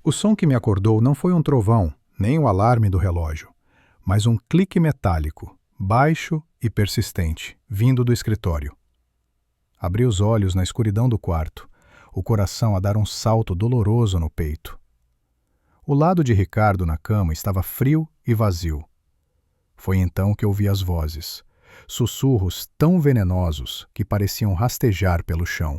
O som que me acordou não foi um trovão, nem o alarme do relógio, mas um clique metálico, baixo e persistente, vindo do escritório. Abri os olhos na escuridão do quarto, o coração a dar um salto doloroso no peito. O lado de Ricardo na cama estava frio e vazio. Foi então que ouvi as vozes, sussurros tão venenosos que pareciam rastejar pelo chão.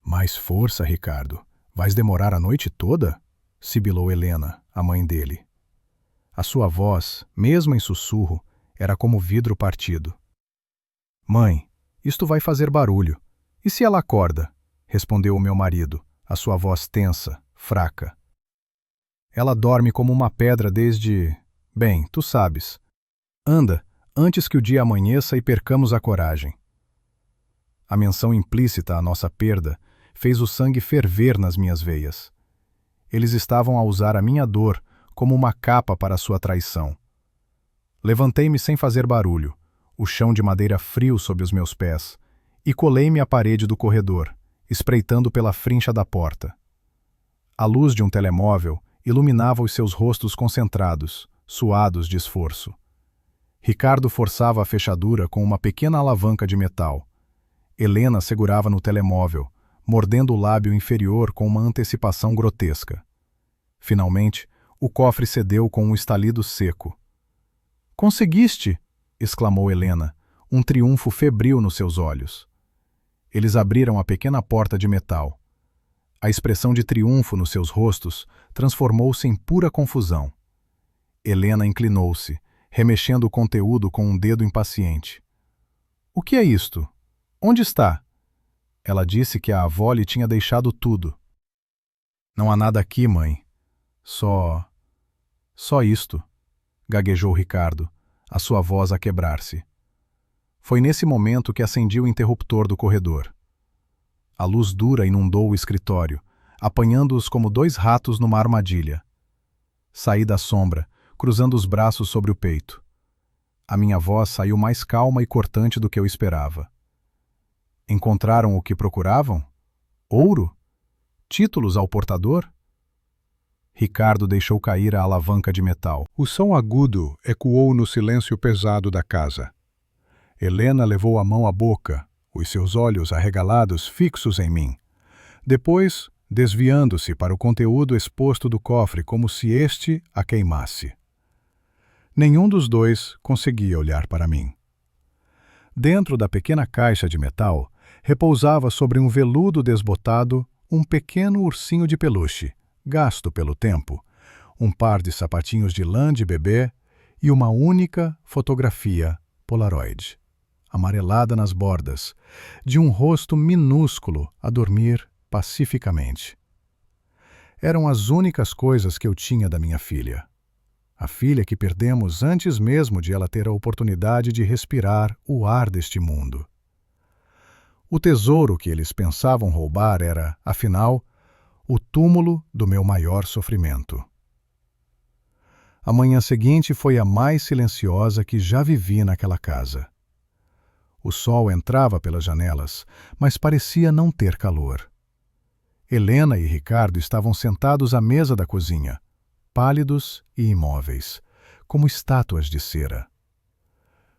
Mais força, Ricardo. Vais demorar a noite toda? Sibilou Helena, a mãe dele. A sua voz, mesmo em sussurro, era como vidro partido. Mãe, isto vai fazer barulho. E se ela acorda? Respondeu o meu marido, a sua voz tensa, fraca. Ela dorme como uma pedra desde... Bem, tu sabes. Anda, antes que o dia amanheça e percamos a coragem. A menção implícita à nossa perda fez o sangue ferver nas minhas veias. Eles estavam a usar a minha dor como uma capa para a sua traição. Levantei-me sem fazer barulho, o chão de madeira frio sob os meus pés, e colei-me à parede do corredor, espreitando pela frincha da porta. A luz de um telemóvel iluminava os seus rostos concentrados, suados de esforço. Ricardo forçava a fechadura com uma pequena alavanca de metal. Helena segurava no telemóvel, mordendo o lábio inferior com uma antecipação grotesca. Finalmente, o cofre cedeu com um estalido seco. — Conseguiste! Exclamou Helena, um triunfo febril nos seus olhos. Eles abriram a pequena porta de metal. A expressão de triunfo nos seus rostos transformou-se em pura confusão. Helena inclinou-se, remexendo o conteúdo com um dedo impaciente. — O que é isto? Onde está? Ela disse que a avó lhe tinha deixado tudo. — Não há nada aqui, mãe. Só isto, gaguejou Ricardo, a sua voz a quebrar-se. Foi nesse momento que acendi o interruptor do corredor. A luz dura inundou o escritório, apanhando-os como dois ratos numa armadilha. Saí da sombra, cruzando os braços sobre o peito. A minha voz saiu mais calma e cortante do que eu esperava. Encontraram o que procuravam? Ouro? Títulos ao portador? Ricardo deixou cair a alavanca de metal. O som agudo ecoou no silêncio pesado da casa. Helena levou a mão à boca, os seus olhos arregalados fixos em mim. Depois, desviando-se para o conteúdo exposto do cofre como se este a queimasse. Nenhum dos dois conseguia olhar para mim. Dentro da pequena caixa de metal, repousava sobre um veludo desbotado um pequeno ursinho de peluche, gasto pelo tempo, um par de sapatinhos de lã de bebê e uma única fotografia Polaroid, amarelada nas bordas, de um rosto minúsculo a dormir pacificamente. Eram as únicas coisas que eu tinha da minha filha. A filha que perdemos antes mesmo de ela ter a oportunidade de respirar o ar deste mundo. O tesouro que eles pensavam roubar era, afinal, o túmulo do meu maior sofrimento. A manhã seguinte foi a mais silenciosa que já vivi naquela casa. O sol entrava pelas janelas, mas parecia não ter calor. Helena e Ricardo estavam sentados à mesa da cozinha, pálidos e imóveis, como estátuas de cera.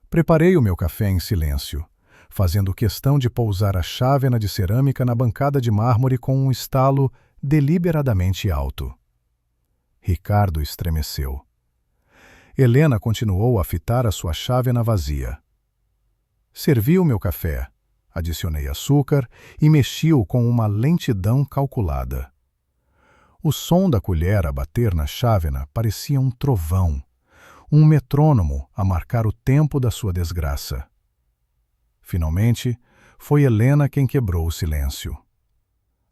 Preparei o meu café em silêncio, fazendo questão de pousar a chávena de cerâmica na bancada de mármore com um estalo deliberadamente alto. Ricardo estremeceu. Helena continuou a fitar a sua chávena vazia. Servi o meu café, adicionei açúcar e mexi-o com uma lentidão calculada. O som da colher a bater na chávena parecia um trovão, um metrônomo a marcar o tempo da sua desgraça. Finalmente, foi Helena quem quebrou o silêncio.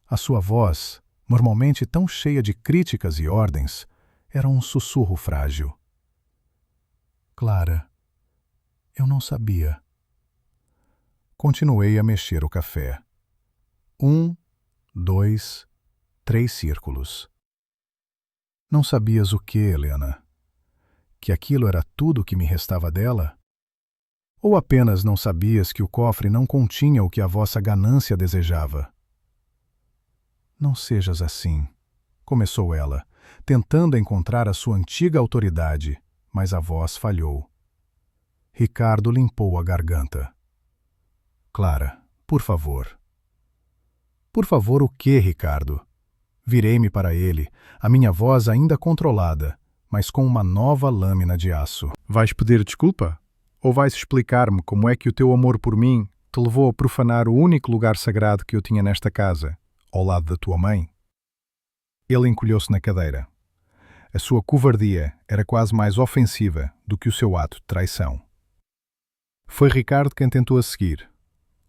A sua voz, normalmente tão cheia de críticas e ordens, era um sussurro frágil. Clara, eu não sabia. Continuei a mexer o café. 1, 2, 3 círculos. Não sabias o que, Helena? Que aquilo era tudo o que me restava dela? Ou apenas não sabias que o cofre não continha o que a vossa ganância desejava? Não sejas assim, começou ela, tentando encontrar a sua antiga autoridade, mas a voz falhou. Ricardo limpou a garganta. Clara, por favor. Por favor, o quê, Ricardo? Virei-me para ele, a minha voz ainda controlada, mas com uma nova lâmina de aço. Vais pedir desculpa? Ou vais explicar-me como é que o teu amor por mim te levou a profanar o único lugar sagrado que eu tinha nesta casa, ao lado da tua mãe? Ele encolheu-se na cadeira. A sua covardia era quase mais ofensiva do que o seu ato de traição. Foi Ricardo quem tentou a seguir.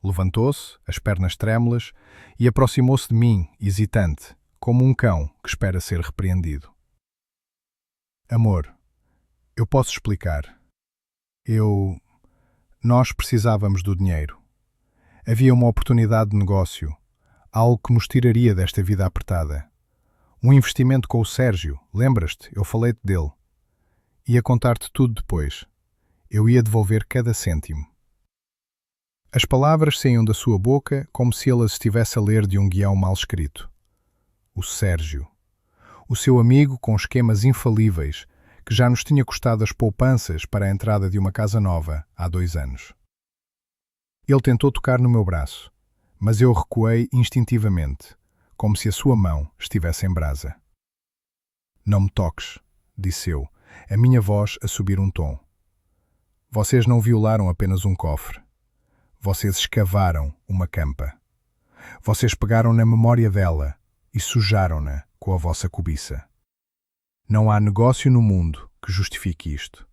Levantou-se, as pernas trêmulas, e aproximou-se de mim, hesitante, como um cão que espera ser repreendido. Amor, eu posso explicar. Nós precisávamos do dinheiro. Havia uma oportunidade de negócio, algo que nos tiraria desta vida apertada. Um investimento com o Sérgio, lembras-te? Eu falei-te dele. Ia contar-te tudo depois. Eu ia devolver cada cêntimo. As palavras saíam da sua boca como se ele as estivesse a ler de um guião mal escrito. O Sérgio. O seu amigo com esquemas infalíveis, que já nos tinha custado as poupanças para a entrada de uma casa nova há 2 anos. Ele tentou tocar no meu braço, mas eu recuei instintivamente, como se a sua mão estivesse em brasa. Não me toques, disse eu, a minha voz a subir um tom. Vocês não violaram apenas um cofre. Vocês escavaram uma campa. Vocês pegaram na memória dela e sujaram-na com a vossa cobiça. Não há negócio no mundo que justifique isto.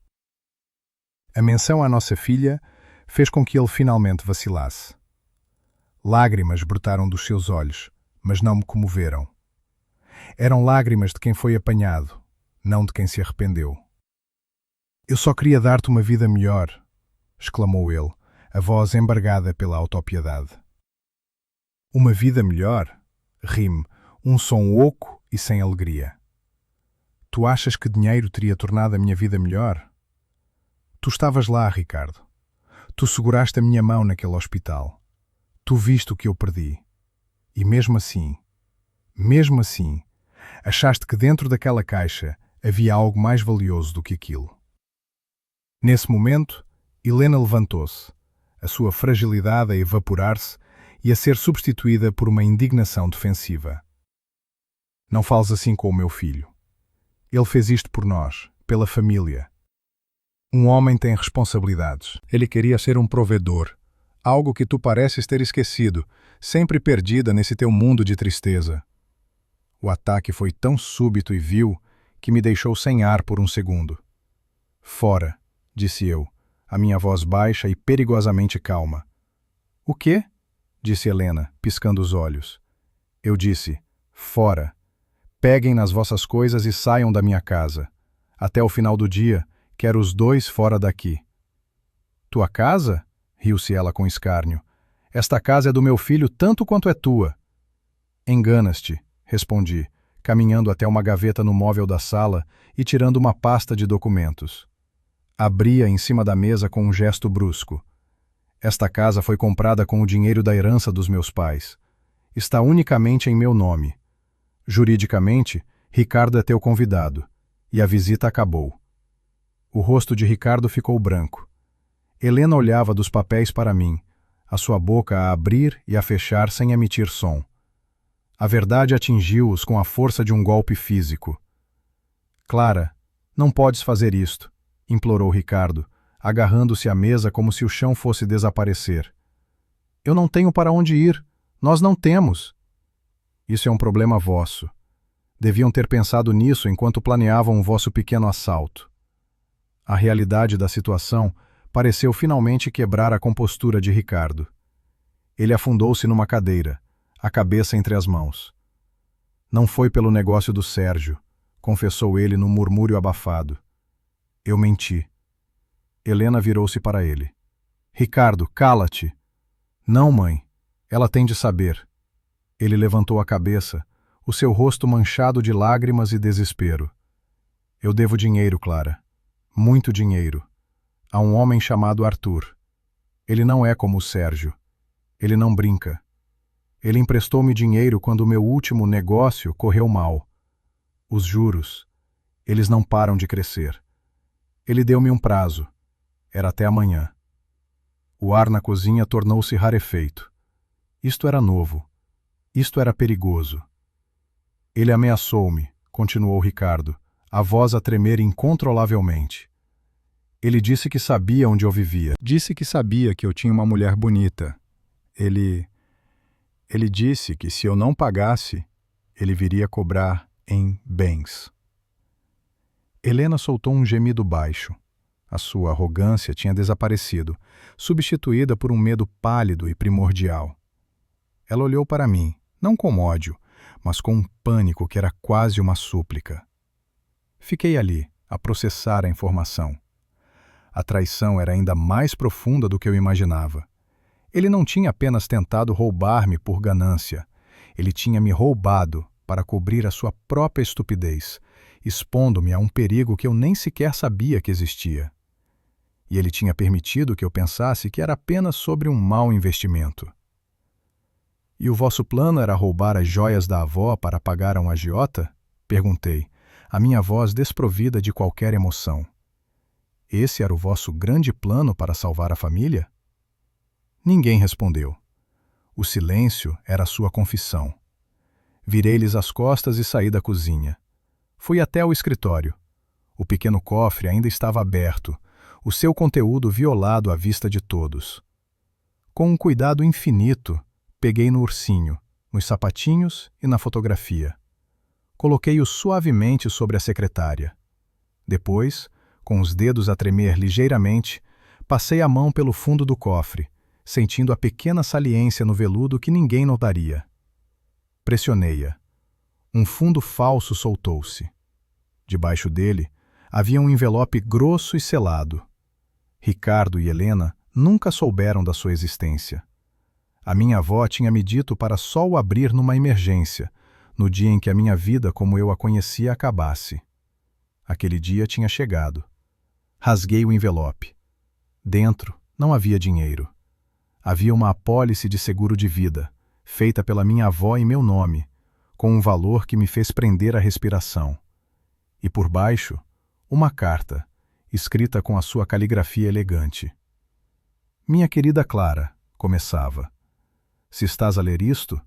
A menção à nossa filha fez com que ele finalmente vacilasse. Lágrimas brotaram dos seus olhos, mas não me comoveram. Eram lágrimas de quem foi apanhado, não de quem se arrependeu. Eu só queria dar-te uma vida melhor, exclamou ele, a voz embargada pela autopiedade. Uma vida melhor? Rime, um som oco e sem alegria. Tu achas que dinheiro teria tornado a minha vida melhor? Tu estavas lá, Ricardo. Tu seguraste a minha mão naquele hospital. Tu viste o que eu perdi. E mesmo assim, achaste que dentro daquela caixa havia algo mais valioso do que aquilo. Nesse momento, Helena levantou-se, a sua fragilidade a evaporar-se e a ser substituída por uma indignação defensiva. Não fales assim com o meu filho. Ele fez isto por nós, pela família. Um homem tem responsabilidades. Ele queria ser um provedor, algo que tu pareces ter esquecido, sempre perdida nesse teu mundo de tristeza. O ataque foi tão súbito e vil que me deixou sem ar por um segundo. Fora, disse eu, a minha voz baixa e perigosamente calma. O quê? Disse Helena, piscando os olhos. Eu disse, fora. Peguem nas vossas coisas e saiam da minha casa. Até o final do dia, quero os 2 fora daqui. Tua casa? Riu-se ela com escárnio. Esta casa é do meu filho tanto quanto é tua. Enganas-te, respondi, caminhando até uma gaveta no móvel da sala e tirando uma pasta de documentos. Abria em cima da mesa com um gesto brusco. Esta casa foi comprada com o dinheiro da herança dos meus pais. Está unicamente em meu nome. Juridicamente, Ricardo é teu convidado, e a visita acabou. O rosto de Ricardo ficou branco. Helena olhava dos papéis para mim, a sua boca a abrir e a fechar sem emitir som. A verdade atingiu-os com a força de um golpe físico. Clara, não podes fazer isto, implorou Ricardo, agarrando-se à mesa como se o chão fosse desaparecer. Eu não tenho para onde ir. Nós não temos. Isso é um problema vosso. Deviam ter pensado nisso enquanto planeavam o vosso pequeno assalto. A realidade da situação pareceu finalmente quebrar a compostura de Ricardo. Ele afundou-se numa cadeira, a cabeça entre as mãos. Não foi pelo negócio do Sérgio, confessou ele num murmúrio abafado. Eu menti. Helena virou-se para ele. Ricardo, cala-te. Não, mãe. Ela tem de saber. Ele levantou a cabeça, o seu rosto manchado de lágrimas e desespero. Eu devo dinheiro, Clara. Muito dinheiro. A um homem chamado Arthur. Ele não é como o Sérgio. Ele não brinca. Ele emprestou-me dinheiro quando o meu último negócio correu mal. Os juros, eles não param de crescer. Ele deu-me um prazo. Era até amanhã. O ar na cozinha tornou-se rarefeito. Isto era novo. Isto era perigoso. Ele ameaçou-me, continuou Ricardo, a voz a tremer incontrolavelmente. Ele disse que sabia onde eu vivia. Disse que sabia que eu tinha uma mulher bonita. Ele disse que se eu não pagasse, ele viria cobrar em bens. Helena soltou um gemido baixo. A sua arrogância tinha desaparecido, substituída por um medo pálido e primordial. Ela olhou para mim, não com ódio, mas com um pânico que era quase uma súplica. Fiquei ali, a processar a informação. A traição era ainda mais profunda do que eu imaginava. Ele não tinha apenas tentado roubar-me por ganância. Ele tinha me roubado para cobrir a sua própria estupidez, expondo-me a um perigo que eu nem sequer sabia que existia. E ele tinha permitido que eu pensasse que era apenas sobre um mau investimento. E o vosso plano era roubar as joias da avó para pagar a um agiota? Perguntei, a minha voz desprovida de qualquer emoção. Esse era o vosso grande plano para salvar a família? Ninguém respondeu. O silêncio era a sua confissão. Virei-lhes as costas e saí da cozinha. Fui até o escritório. O pequeno cofre ainda estava aberto, o seu conteúdo violado à vista de todos. Com um cuidado infinito, peguei no ursinho, nos sapatinhos e na fotografia. Coloquei-o suavemente sobre a secretária. Depois, com os dedos a tremer ligeiramente, passei a mão pelo fundo do cofre, sentindo a pequena saliência no veludo que ninguém notaria. Pressionei-a. Um fundo falso soltou-se. Debaixo dele, havia um envelope grosso e selado. Ricardo e Helena nunca souberam da sua existência. A minha avó tinha me dito para só o abrir numa emergência, no dia em que a minha vida como eu a conhecia acabasse. Aquele dia tinha chegado. Rasguei o envelope. Dentro não havia dinheiro. Havia uma apólice de seguro de vida, feita pela minha avó em meu nome, com um valor que me fez prender a respiração. E por baixo, uma carta, escrita com a sua caligrafia elegante. Minha querida Clara, começava. Se estás a ler isto,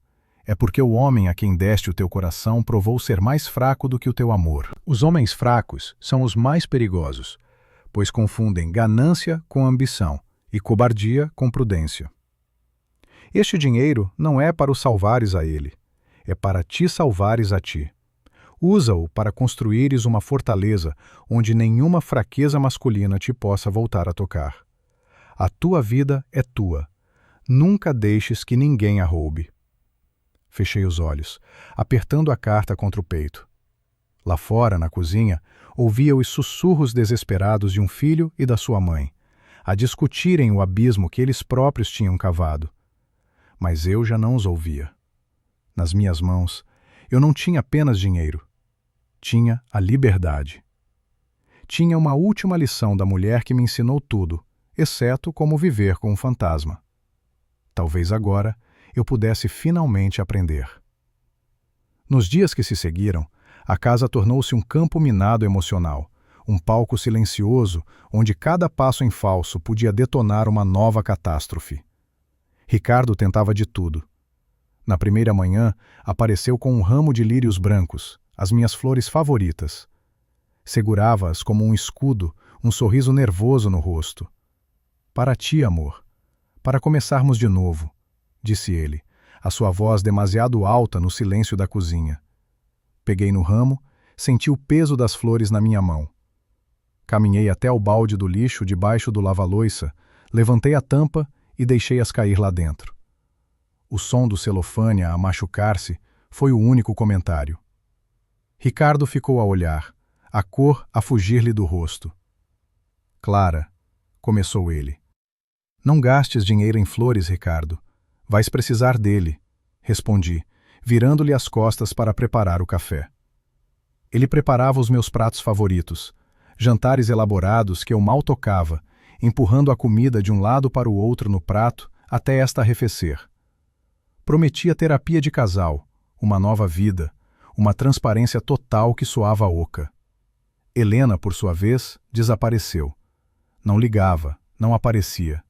é porque o homem a quem deste o teu coração provou ser mais fraco do que o teu amor. Os homens fracos são os mais perigosos, pois confundem ganância com ambição e cobardia com prudência. Este dinheiro não é para o salvares a ele, é para te salvares a ti. Usa-o para construíres uma fortaleza onde nenhuma fraqueza masculina te possa voltar a tocar. A tua vida é tua. Nunca deixes que ninguém a roube. Fechei os olhos, apertando a carta contra o peito. Lá fora, na cozinha, ouvia os sussurros desesperados de um filho e da sua mãe, a discutirem o abismo que eles próprios tinham cavado. Mas eu já não os ouvia. Nas minhas mãos, eu não tinha apenas dinheiro. Tinha a liberdade. Tinha uma última lição da mulher que me ensinou tudo, exceto como viver com um fantasma. Talvez agora eu pudesse finalmente aprender. Nos dias que se seguiram, a casa tornou-se um campo minado emocional, um palco silencioso onde cada passo em falso podia detonar uma nova catástrofe. Ricardo tentava de tudo. Na primeira manhã, apareceu com um ramo de lírios brancos, as minhas flores favoritas. Segurava-as como um escudo, um sorriso nervoso no rosto. Para ti, amor. Para começarmos de novo, disse ele, a sua voz demasiado alta no silêncio da cozinha. Peguei no ramo, senti o peso das flores na minha mão. Caminhei até o balde do lixo debaixo do lava-loiça, levantei a tampa e deixei-as cair lá dentro. O som do celofane a machucar-se foi o único comentário. Ricardo ficou a olhar, a cor a fugir-lhe do rosto. Clara, começou ele. Não gastes dinheiro em flores, Ricardo. Vais precisar dele, respondi, virando-lhe as costas para preparar o café. Ele preparava os meus pratos favoritos, jantares elaborados que eu mal tocava, empurrando a comida de um lado para o outro no prato até esta arrefecer. Prometia terapia de casal, uma nova vida, uma transparência total que soava oca. Helena, por sua vez, desapareceu. Não ligava, não aparecia.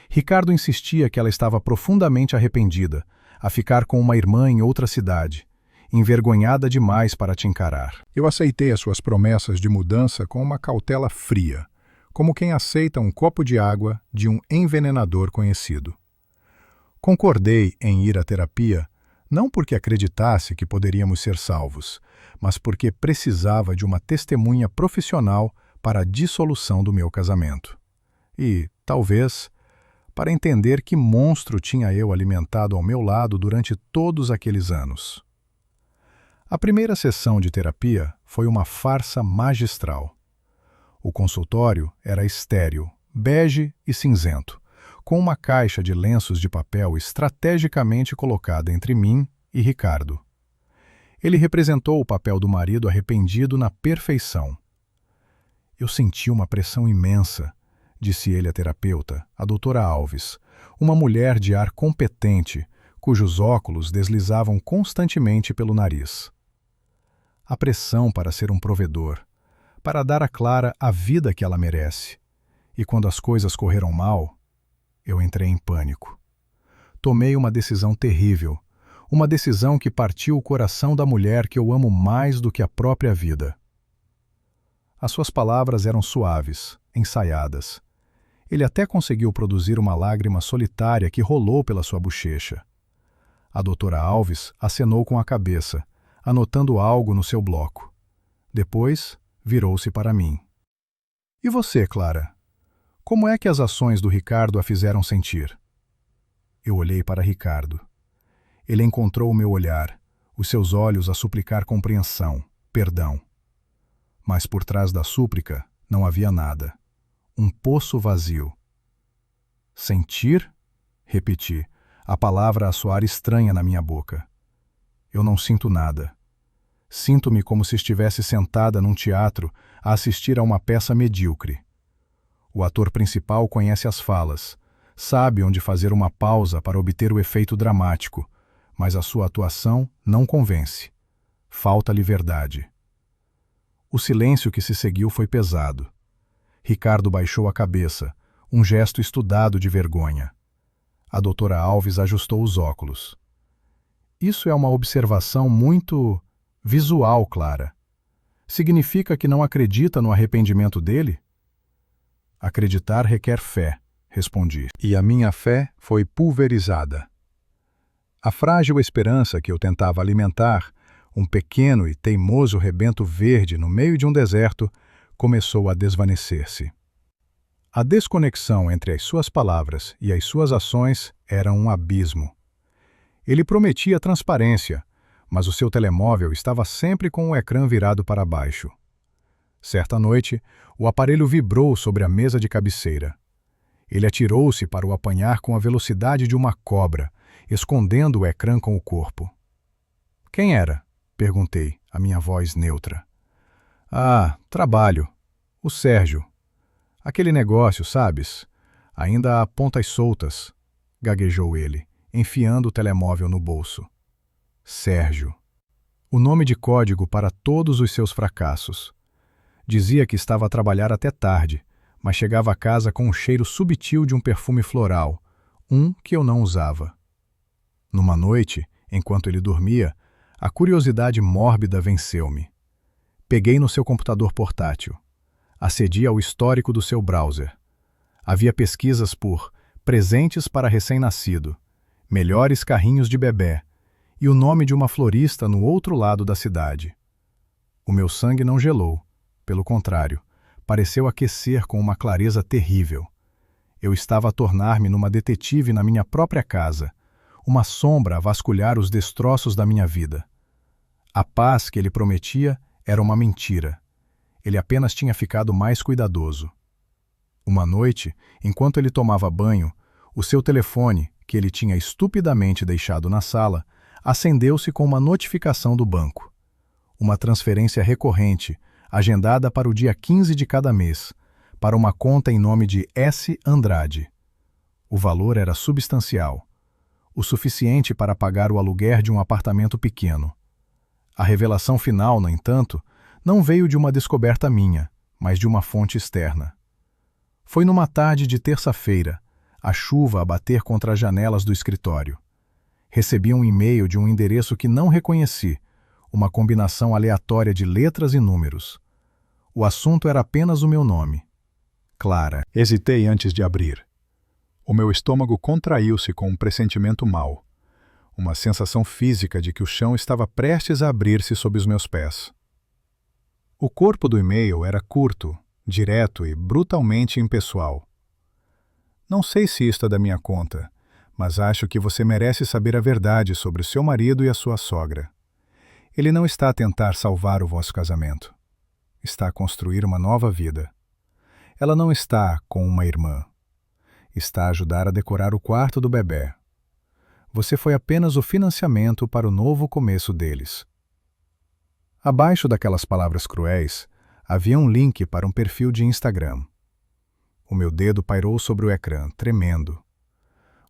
Ricardo insistia que ela estava profundamente arrependida, a ficar com uma irmã em outra cidade, envergonhada demais para te encarar. Eu aceitei as suas promessas de mudança com uma cautela fria, como quem aceita um copo de água de um envenenador conhecido. Concordei em ir à terapia, não porque acreditasse que poderíamos ser salvos, mas porque precisava de uma testemunha profissional para a dissolução do meu casamento. E, talvez, para entender que monstro tinha eu alimentado ao meu lado durante todos aqueles anos. A primeira sessão de terapia foi uma farsa magistral. O consultório era estéril, bege e cinzento, com uma caixa de lenços de papel estrategicamente colocada entre mim e Ricardo. Ele representou o papel do marido arrependido na perfeição. Eu senti uma pressão imensa, disse ele à terapeuta, a doutora Alves, uma mulher de ar competente, cujos óculos deslizavam constantemente pelo nariz. A pressão para ser um provedor, para dar a Clara a vida que ela merece. E quando as coisas correram mal, eu entrei em pânico. Tomei uma decisão terrível, uma decisão que partiu o coração da mulher que eu amo mais do que a própria vida. As suas palavras eram suaves, ensaiadas. Ele até conseguiu produzir uma lágrima solitária que rolou pela sua bochecha. A doutora Alves acenou com a cabeça, anotando algo no seu bloco. Depois, virou-se para mim. E você, Clara? Como é que as ações do Ricardo a fizeram sentir? Eu olhei para Ricardo. Ele encontrou o meu olhar, os seus olhos a suplicar compreensão, perdão. Mas por trás da súplica não havia nada. Um poço vazio. Sentir? Repeti, a palavra a soar estranha na minha boca. Eu não sinto nada. Sinto-me como se estivesse sentada num teatro a assistir a uma peça medíocre. O ator principal conhece as falas, sabe onde fazer uma pausa para obter o efeito dramático, mas a sua atuação não convence. Falta-lhe verdade. O silêncio que se seguiu foi pesado. Ricardo baixou a cabeça, um gesto estudado de vergonha. A doutora Alves ajustou os óculos. Isso é uma observação muito visual, Clara. Significa que não acredita no arrependimento dele? Acreditar requer fé, respondi. E a minha fé foi pulverizada. A frágil esperança que eu tentava alimentar, um pequeno e teimoso rebento verde no meio de um deserto, começou a desvanecer-se. A desconexão entre as suas palavras e as suas ações era um abismo. Ele prometia transparência, mas o seu telemóvel estava sempre com o ecrã virado para baixo. Certa noite, o aparelho vibrou sobre a mesa de cabeceira. Ele atirou-se para o apanhar com a velocidade de uma cobra, escondendo o ecrã com o corpo. Quem era? Perguntei, a minha voz neutra. Ah, trabalho. O Sérgio. Aquele negócio, sabes? Ainda há pontas soltas, gaguejou ele, enfiando o telemóvel no bolso. Sérgio. O nome de código para todos os seus fracassos. Dizia que estava a trabalhar até tarde, mas chegava a casa com um cheiro subtil de um perfume floral, um que eu não usava. Numa noite, enquanto ele dormia, a curiosidade mórbida venceu-me. Peguei no seu computador portátil. Acedi ao histórico do seu browser. Havia pesquisas por presentes para recém-nascido, melhores carrinhos de bebê e o nome de uma florista no outro lado da cidade. O meu sangue não gelou, pelo contrário, pareceu aquecer com uma clareza terrível. Eu estava a tornar-me numa detetive na minha própria casa, uma sombra a vasculhar os destroços da minha vida. A paz que ele prometia era uma mentira. Ele apenas tinha ficado mais cuidadoso. Uma noite, enquanto ele tomava banho, o seu telefone, que ele tinha estupidamente deixado na sala, acendeu-se com uma notificação do banco. Uma transferência recorrente, agendada para o dia 15 de cada mês, para uma conta em nome de S. Andrade. O valor era substancial, o suficiente para pagar o aluguer de um apartamento pequeno. A revelação final, no entanto, não veio de uma descoberta minha, mas de uma fonte externa. Foi numa tarde de terça-feira, a chuva a bater contra as janelas do escritório. Recebi um e-mail de um endereço que não reconheci, uma combinação aleatória de letras e números. O assunto era apenas o meu nome. Clara. Hesitei antes de abrir. O meu estômago contraiu-se com um pressentimento mau. Uma sensação física de que o chão estava prestes a abrir-se sob os meus pés. O corpo do e-mail era curto, direto e brutalmente impessoal. Não sei se isto é da minha conta, mas acho que você merece saber a verdade sobre o seu marido e a sua sogra. Ele não está a tentar salvar o vosso casamento. Está a construir uma nova vida. Ela não está com uma irmã. Está a ajudar a decorar o quarto do bebê. Você foi apenas o financiamento para o novo começo deles. Abaixo daquelas palavras cruéis, havia um link para um perfil de Instagram. O meu dedo pairou sobre o ecrã, tremendo.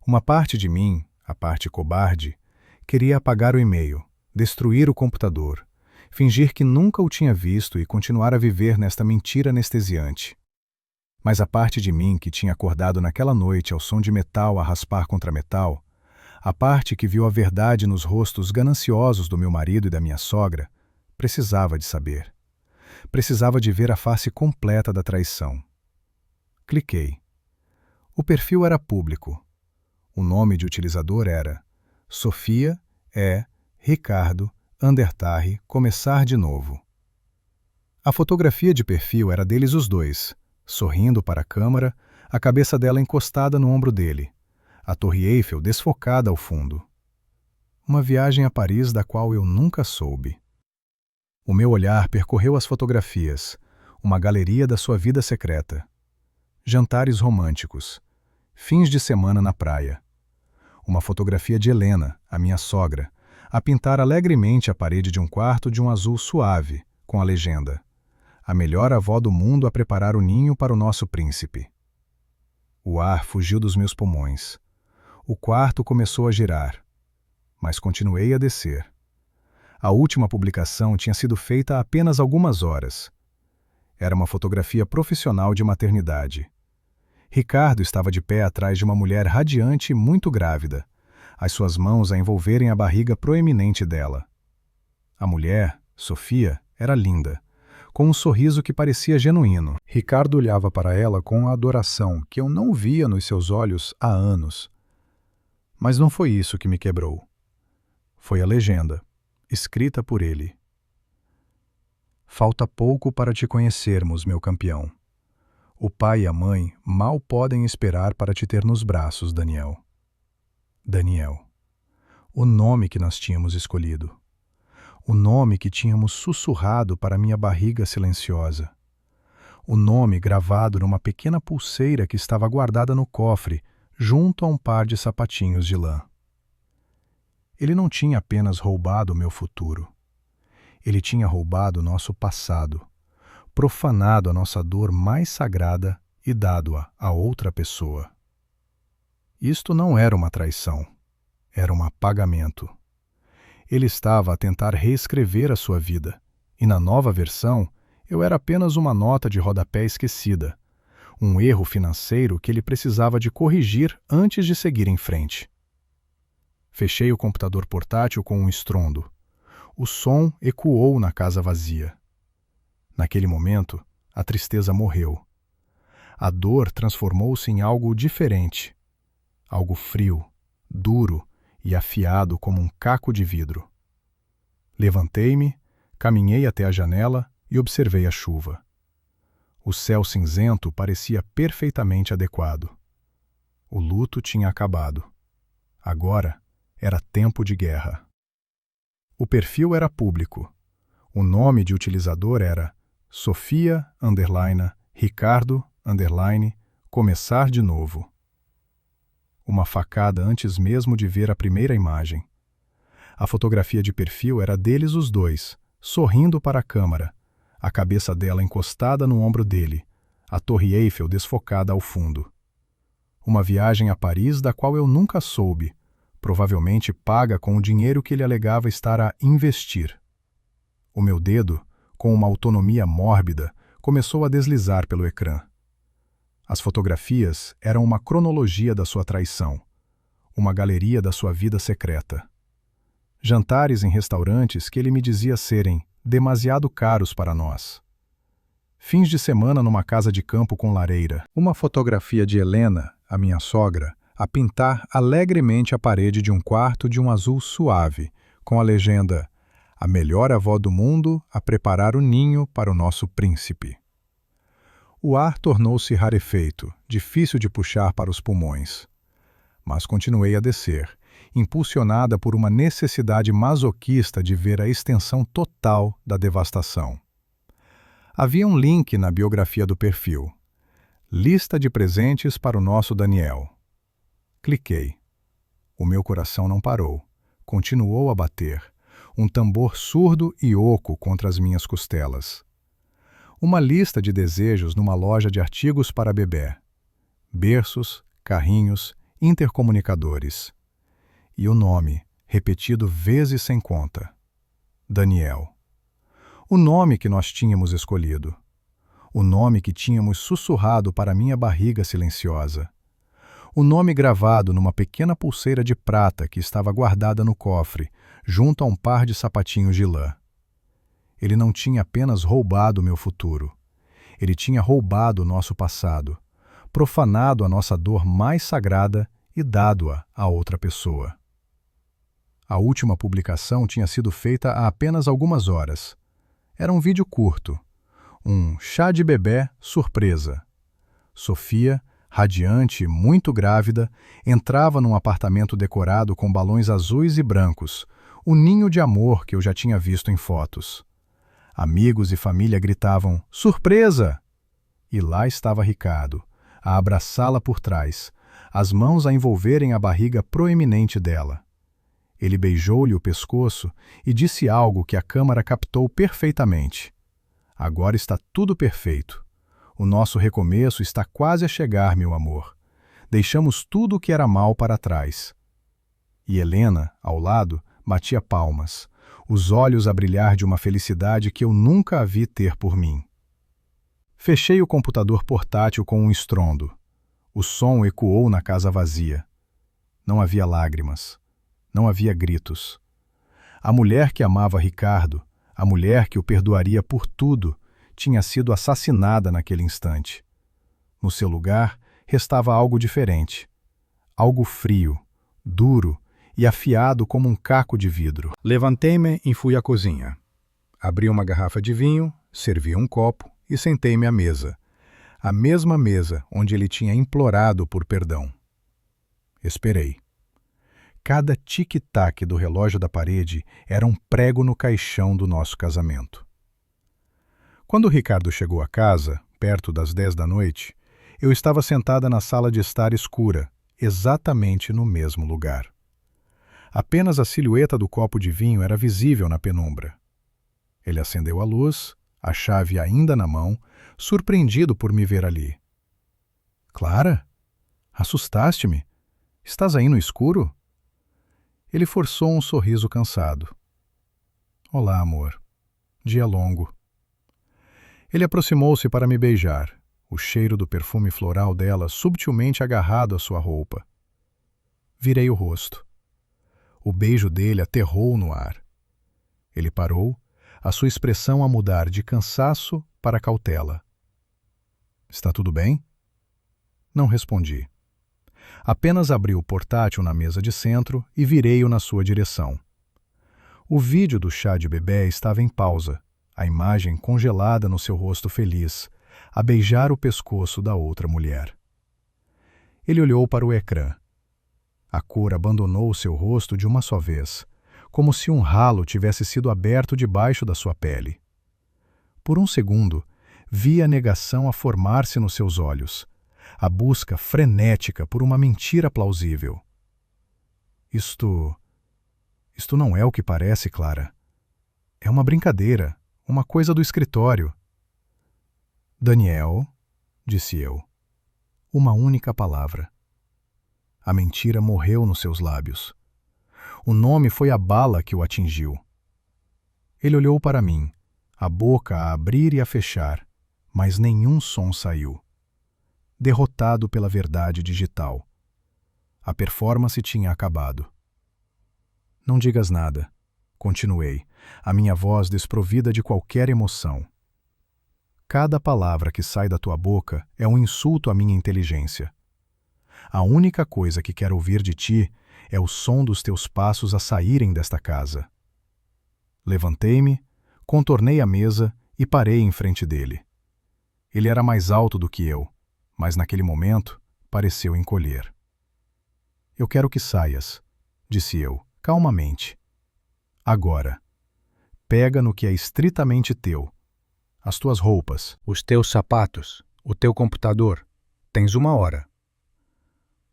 Uma parte de mim, a parte cobarde, queria apagar o e-mail, destruir o computador, fingir que nunca o tinha visto e continuar a viver nesta mentira anestesiante. Mas a parte de mim que tinha acordado naquela noite ao som de metal a raspar contra metal, a parte que viu a verdade nos rostos gananciosos do meu marido e da minha sogra, precisava de saber. Precisava de ver a face completa da traição. Cliquei. O perfil era público. O nome de utilizador era Sofia Ricardo começar de novo. A fotografia de perfil era deles os dois, sorrindo para a câmera, a cabeça dela encostada no ombro dele, a Torre Eiffel desfocada ao fundo. Uma viagem a Paris da qual eu nunca soube. O meu olhar percorreu as fotografias, uma galeria da sua vida secreta. Jantares românticos, fins de semana na praia. Uma fotografia de Helena, a minha sogra, a pintar alegremente a parede de um quarto de um azul suave, com a legenda: a melhor avó do mundo a preparar o ninho para o nosso príncipe. O ar fugiu dos meus pulmões. O quarto começou a girar, mas continuei a descer. A última publicação tinha sido feita há apenas algumas horas. Era uma fotografia profissional de maternidade. Ricardo estava de pé atrás de uma mulher radiante e muito grávida, as suas mãos a envolverem a barriga proeminente dela. A mulher, Sofia, era linda, com um sorriso que parecia genuíno. Ricardo olhava para ela com a adoração que eu não via nos seus olhos há anos. Mas não foi isso que me quebrou. Foi a legenda, escrita por ele. Falta pouco para te conhecermos, meu campeão. O pai e a mãe mal podem esperar para te ter nos braços, Daniel. Daniel. O nome que nós tínhamos escolhido. O nome que tínhamos sussurrado para minha barriga silenciosa. O nome gravado numa pequena pulseira que estava guardada no cofre, junto a um par de sapatinhos de lã. Ele não tinha apenas roubado o meu futuro. Ele tinha roubado o nosso passado, profanado a nossa dor mais sagrada e dado-a a outra pessoa. Isto não era uma traição, era um apagamento. Ele estava a tentar reescrever a sua vida, e na nova versão eu era apenas uma nota de rodapé esquecida, um erro financeiro que ele precisava de corrigir antes de seguir em frente. Fechei o computador portátil com um estrondo. O som ecoou na casa vazia. Naquele momento, a tristeza morreu. A dor transformou-se em algo diferente. Algo frio, duro e afiado como um caco de vidro. Levantei-me, caminhei até a janela e observei a chuva. O céu cinzento parecia perfeitamente adequado. O luto tinha acabado. Agora era tempo de guerra. O perfil era público. O nome de utilizador era Sofia_Ricardo_ começar de novo. Uma facada antes mesmo de ver a primeira imagem. A fotografia de perfil era deles os dois, sorrindo para a câmera, a cabeça dela encostada no ombro dele, a Torre Eiffel desfocada ao fundo. Uma viagem a Paris da qual eu nunca soube, provavelmente paga com o dinheiro que ele alegava estar a investir. O meu dedo, com uma autonomia mórbida, começou a deslizar pelo ecrã. As fotografias eram uma cronologia da sua traição, uma galeria da sua vida secreta. Jantares em restaurantes que ele me dizia serem demasiado caros para nós. Fins de semana numa casa de campo com lareira. Uma fotografia de Helena, a minha sogra, a pintar alegremente a parede de um quarto de um azul suave, com a legenda: "A melhor avó do mundo a preparar o ninho para o nosso príncipe." O ar tornou-se rarefeito, difícil de puxar para os pulmões. Mas continuei a descer, impulsionada por uma necessidade masoquista de ver a extensão total da devastação. Havia um link na biografia do perfil. Lista de presentes para o nosso Daniel. Cliquei. O meu coração não parou. Continuou a bater. Um tambor surdo e oco contra as minhas costelas. Uma lista de desejos numa loja de artigos para bebê. Berços, carrinhos, intercomunicadores. E o nome, repetido vezes sem conta. Daniel. O nome que nós tínhamos escolhido. O nome que tínhamos sussurrado para minha barriga silenciosa. O nome gravado numa pequena pulseira de prata que estava guardada no cofre, junto a um par de sapatinhos de lã. Ele não tinha apenas roubado o meu futuro. Ele tinha roubado o nosso passado, profanado a nossa dor mais sagrada e dado-a a outra pessoa. A última publicação tinha sido feita há apenas algumas horas. Era um vídeo curto. Um chá de bebê surpresa. Sofia, radiante e muito grávida, entrava num apartamento decorado com balões azuis e brancos, o ninho de amor que eu já tinha visto em fotos. Amigos e família gritavam: "Surpresa!" E lá estava Ricardo, a abraçá-la por trás, as mãos a envolverem a barriga proeminente dela. Ele beijou-lhe o pescoço e disse algo que a câmara captou perfeitamente. "Agora está tudo perfeito. O nosso recomeço está quase a chegar, meu amor. Deixamos tudo o que era mal para trás." E Helena, ao lado, batia palmas, os olhos a brilhar de uma felicidade que eu nunca a vi ter por mim. Fechei o computador portátil com um estrondo. O som ecoou na casa vazia. Não havia lágrimas. Não havia gritos. A mulher que amava Ricardo, a mulher que o perdoaria por tudo, tinha sido assassinada naquele instante. No seu lugar, restava algo diferente. Algo frio, duro e afiado como um caco de vidro. Levantei-me e fui à cozinha. Abri uma garrafa de vinho, servi um copo e sentei-me à mesa. A mesma mesa onde ele tinha implorado por perdão. Esperei. Cada tic-tac do relógio da parede era um prego no caixão do nosso casamento. Quando o Ricardo chegou à casa, perto das 10 da noite, eu estava sentada na sala de estar escura, exatamente no mesmo lugar. Apenas a silhueta do copo de vinho era visível na penumbra. Ele acendeu a luz, a chave ainda na mão, surpreendido por me ver ali. "Clara? Assustaste-me? Estás aí no escuro?" Ele forçou um sorriso cansado. "Olá, amor. Dia longo." Ele aproximou-se para me beijar, o cheiro do perfume floral dela subtilmente agarrado à sua roupa. Virei o rosto. O beijo dele aterrou no ar. Ele parou, a sua expressão a mudar de cansaço para cautela. "Está tudo bem?" Não respondi. Apenas abri o portátil na mesa de centro e virei-o na sua direção. O vídeo do chá de bebê estava em pausa, a imagem congelada no seu rosto feliz, a beijar o pescoço da outra mulher. Ele olhou para o ecrã. A cor abandonou seu rosto de uma só vez, como se um ralo tivesse sido aberto debaixo da sua pele. Por um segundo, vi a negação a formar-se nos seus olhos, a busca frenética por uma mentira plausível. Isto não é o que parece, Clara. É uma brincadeira, uma coisa do escritório." "Daniel", disse eu. Uma única palavra. A mentira morreu nos seus lábios. O nome foi a bala que o atingiu. Ele olhou para mim, a boca a abrir e a fechar, mas nenhum som saiu. Derrotado pela verdade digital. A performance tinha acabado. Não digas nada, continuei, a minha voz desprovida de qualquer emoção. Cada palavra que sai da tua boca é um insulto à minha inteligência. A única coisa que quero ouvir de ti é o som dos teus passos a saírem desta casa. Levantei-me, contornei a mesa e parei em frente dele. Ele era mais alto do que eu, mas naquele momento pareceu encolher. Eu quero que saias, disse eu, calmamente. Agora. Pega no que é estritamente teu. As tuas roupas, os teus sapatos, o teu computador. Tens 1 hora.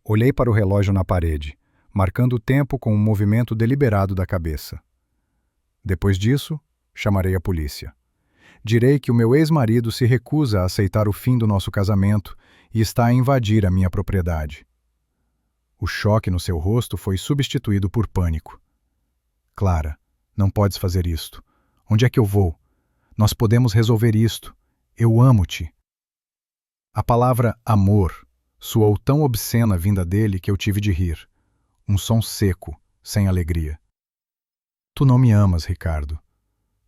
Olhei para o relógio na parede, marcando o tempo com um movimento deliberado da cabeça. Depois disso, chamarei a polícia. Direi que o meu ex-marido se recusa a aceitar o fim do nosso casamento e está a invadir a minha propriedade. O choque no seu rosto foi substituído por pânico. Clara, não podes fazer isto. Onde é que eu vou? Nós podemos resolver isto. Eu amo-te. A palavra amor soou tão obscena vinda dele que eu tive de rir. Um som seco, sem alegria. Tu não me amas, Ricardo.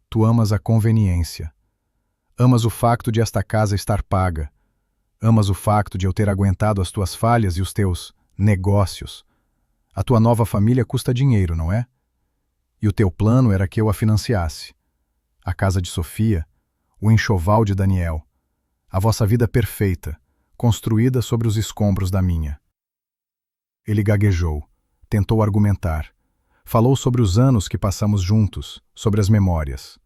Tu amas a conveniência. Amas o facto de esta casa estar paga. Amas o facto de eu ter aguentado as tuas falhas e os teus negócios. A tua nova família custa dinheiro, não é? E o teu plano era que eu a financiasse. A casa de Sofia, o enxoval de Daniel, a vossa vida perfeita, construída sobre os escombros da minha. Ele gaguejou, tentou argumentar, falou sobre os anos que passamos juntos, sobre as memórias.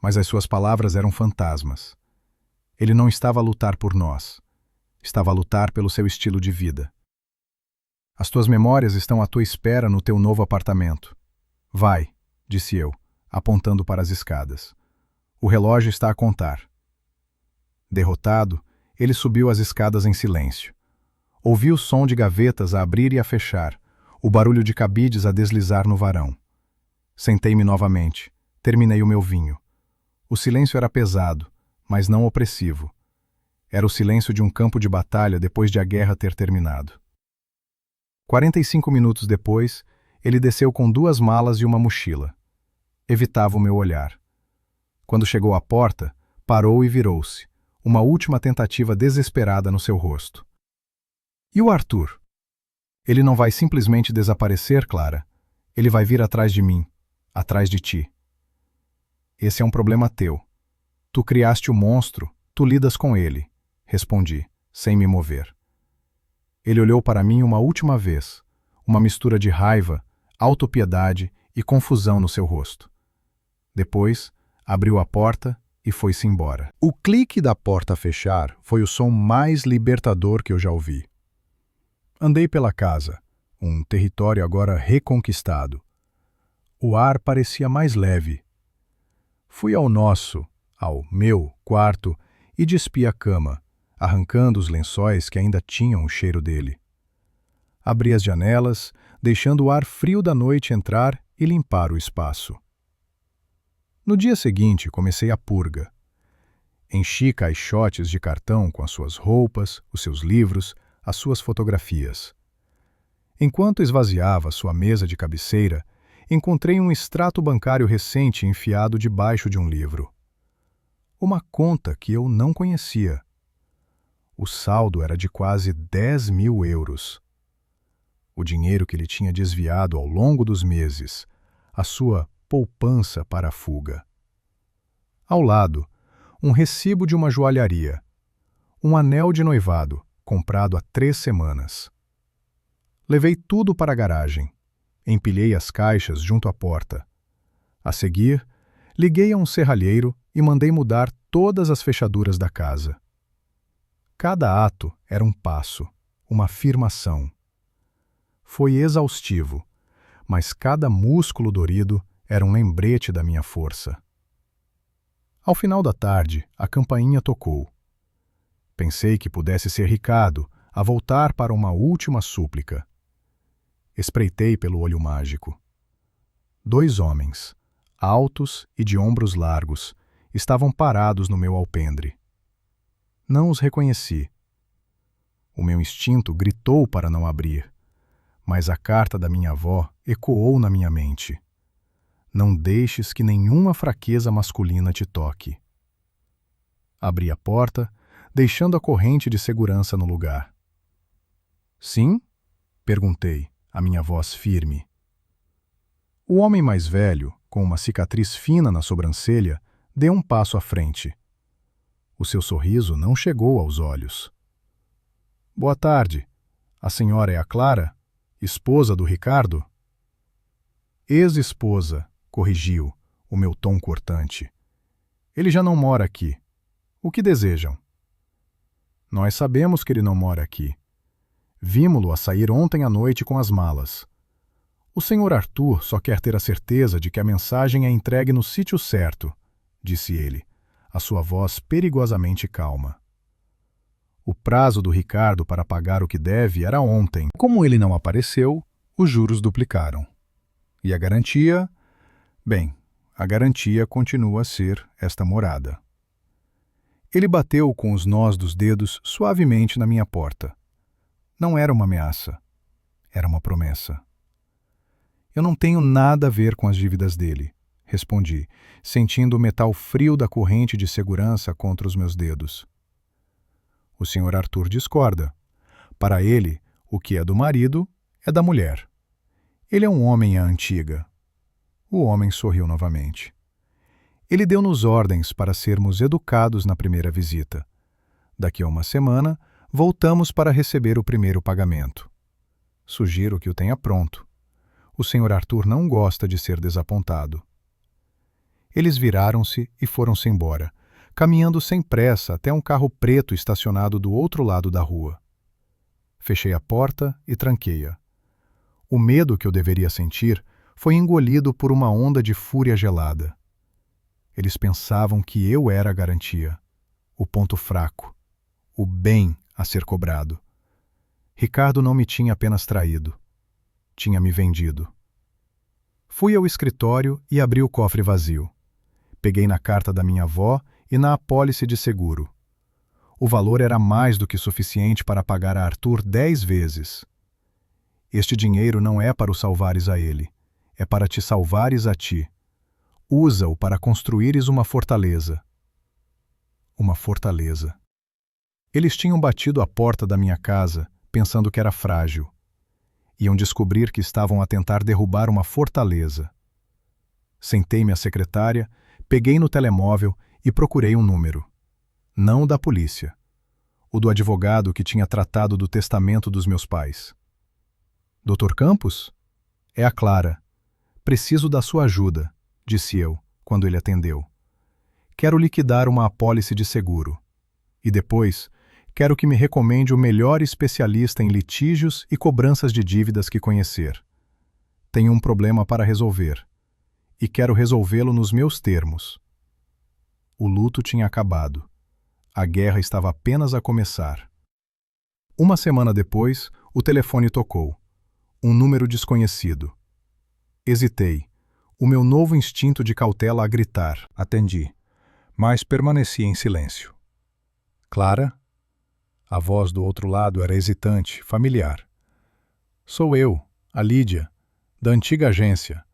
Mas as suas palavras eram fantasmas. Ele não estava a lutar por nós, estava a lutar pelo seu estilo de vida. As tuas memórias estão à tua espera no teu novo apartamento. Vai, disse eu, apontando para as escadas. O relógio está a contar. Derrotado, ele subiu as escadas em silêncio. Ouvi o som de gavetas a abrir e a fechar, o barulho de cabides a deslizar no varão. Sentei-me novamente, terminei o meu vinho. O silêncio era pesado, mas não opressivo. Era o silêncio de um campo de batalha depois de a guerra ter terminado. 45 minutos depois, ele desceu com 2 malas e uma mochila. Evitava o meu olhar. Quando chegou à porta, parou e virou-se, uma última tentativa desesperada no seu rosto. E o Arthur? Ele não vai simplesmente desaparecer, Clara. Ele vai vir atrás de mim, atrás de ti. Esse é um problema teu. Tu criaste o monstro, tu lidas com ele, respondi, sem me mover. Ele olhou para mim uma última vez, uma mistura de raiva, autopiedade e confusão no seu rosto. Depois, abriu a porta e foi-se embora. O clique da porta a fechar foi o som mais libertador que eu já ouvi. Andei pela casa, um território agora reconquistado. O ar parecia mais leve. Fui ao meu quarto e despi a cama, arrancando os lençóis que ainda tinham o cheiro dele. Abri as janelas, deixando o ar frio da noite entrar e limpar o espaço. No dia seguinte, comecei a purga. Enchi caixotes de cartão com as suas roupas, os seus livros, as suas fotografias. Enquanto esvaziava sua mesa de cabeceira, encontrei um extrato bancário recente enfiado debaixo de um livro. Uma conta que eu não conhecia. O saldo era de quase 10.000 euros. O dinheiro que ele tinha desviado ao longo dos meses, a sua poupança para a fuga. Ao lado, um recibo de uma joalharia, um anel de noivado, comprado há 3 semanas. Levei tudo para a garagem. Empilhei as caixas junto à porta. A seguir, liguei a um serralheiro e mandei mudar todas as fechaduras da casa. Cada ato era um passo, uma afirmação. Foi exaustivo, mas cada músculo dorido era um lembrete da minha força. Ao final da tarde, a campainha tocou. Pensei que pudesse ser Ricardo a voltar para uma última súplica. Espreitei pelo olho mágico. 2 homens, altos e de ombros largos, estavam parados no meu alpendre. Não os reconheci. O meu instinto gritou para não abrir, mas a carta da minha avó ecoou na minha mente. Não deixes que nenhuma fraqueza masculina te toque. Abri a porta, deixando a corrente de segurança no lugar. Sim? Perguntei, a minha voz firme. O homem mais velho, com uma cicatriz fina na sobrancelha, deu um passo à frente. O seu sorriso não chegou aos olhos. Boa tarde. A senhora é a Clara, esposa do Ricardo? Ex-esposa, corrigiu, o meu tom cortante. Ele já não mora aqui. O que desejam? Nós sabemos que ele não mora aqui. Vimo-lo a sair ontem à noite com as malas. O senhor Arthur só quer ter a certeza de que a mensagem é entregue no sítio certo, disse ele, a sua voz perigosamente calma. O prazo do Ricardo para pagar o que deve era ontem. Como ele não apareceu, os juros duplicaram. E a garantia? Bem, a garantia continua a ser esta morada. Ele bateu com os nós dos dedos suavemente na minha porta. Não era uma ameaça. Era uma promessa. Eu não tenho nada a ver com as dívidas dele, respondi, sentindo o metal frio da corrente de segurança contra os meus dedos. O senhor Arthur discorda. Para ele, o que é do marido é da mulher. Ele é um homem à antiga. O homem sorriu novamente. Ele deu-nos ordens para sermos educados na primeira visita. Daqui a uma semana, voltamos para receber o primeiro pagamento. Sugiro que o tenha pronto. O senhor Arthur não gosta de ser desapontado. Eles viraram-se e foram-se embora, caminhando sem pressa até um carro preto estacionado do outro lado da rua. Fechei a porta e tranquei-a. O medo que eu deveria sentir foi engolido por uma onda de fúria gelada. Eles pensavam que eu era a garantia, o ponto fraco, o bem a ser cobrado. Ricardo não me tinha apenas traído, tinha me vendido. Fui ao escritório e abri o cofre vazio. Peguei na carta da minha avó e na apólice de seguro. O valor era mais do que suficiente para pagar a Arthur 10 vezes. Este dinheiro não é para o salvares a ele, é para te salvares a ti. Usa-o para construíres uma fortaleza. Uma fortaleza. Eles tinham batido à porta da minha casa, pensando que era frágil. Iam descobrir que estavam a tentar derrubar uma fortaleza. Sentei-me à secretária, peguei no telemóvel e procurei um número. Não o da polícia. O do advogado que tinha tratado do testamento dos meus pais. Dr. Campos? É a Clara. Preciso da sua ajuda, disse eu, quando ele atendeu. Quero liquidar uma apólice de seguro. E depois, quero que me recomende o melhor especialista em litígios e cobranças de dívidas que conhecer. Tenho um problema para resolver. E quero resolvê-lo nos meus termos. O luto tinha acabado. A guerra estava apenas a começar. Uma semana depois, o telefone tocou. Um número desconhecido. Hesitei. O meu novo instinto de cautela a gritar. Atendi, mas permaneci em silêncio. Clara? A voz do outro lado era hesitante, familiar. Sou eu, a Lídia, da antiga agência.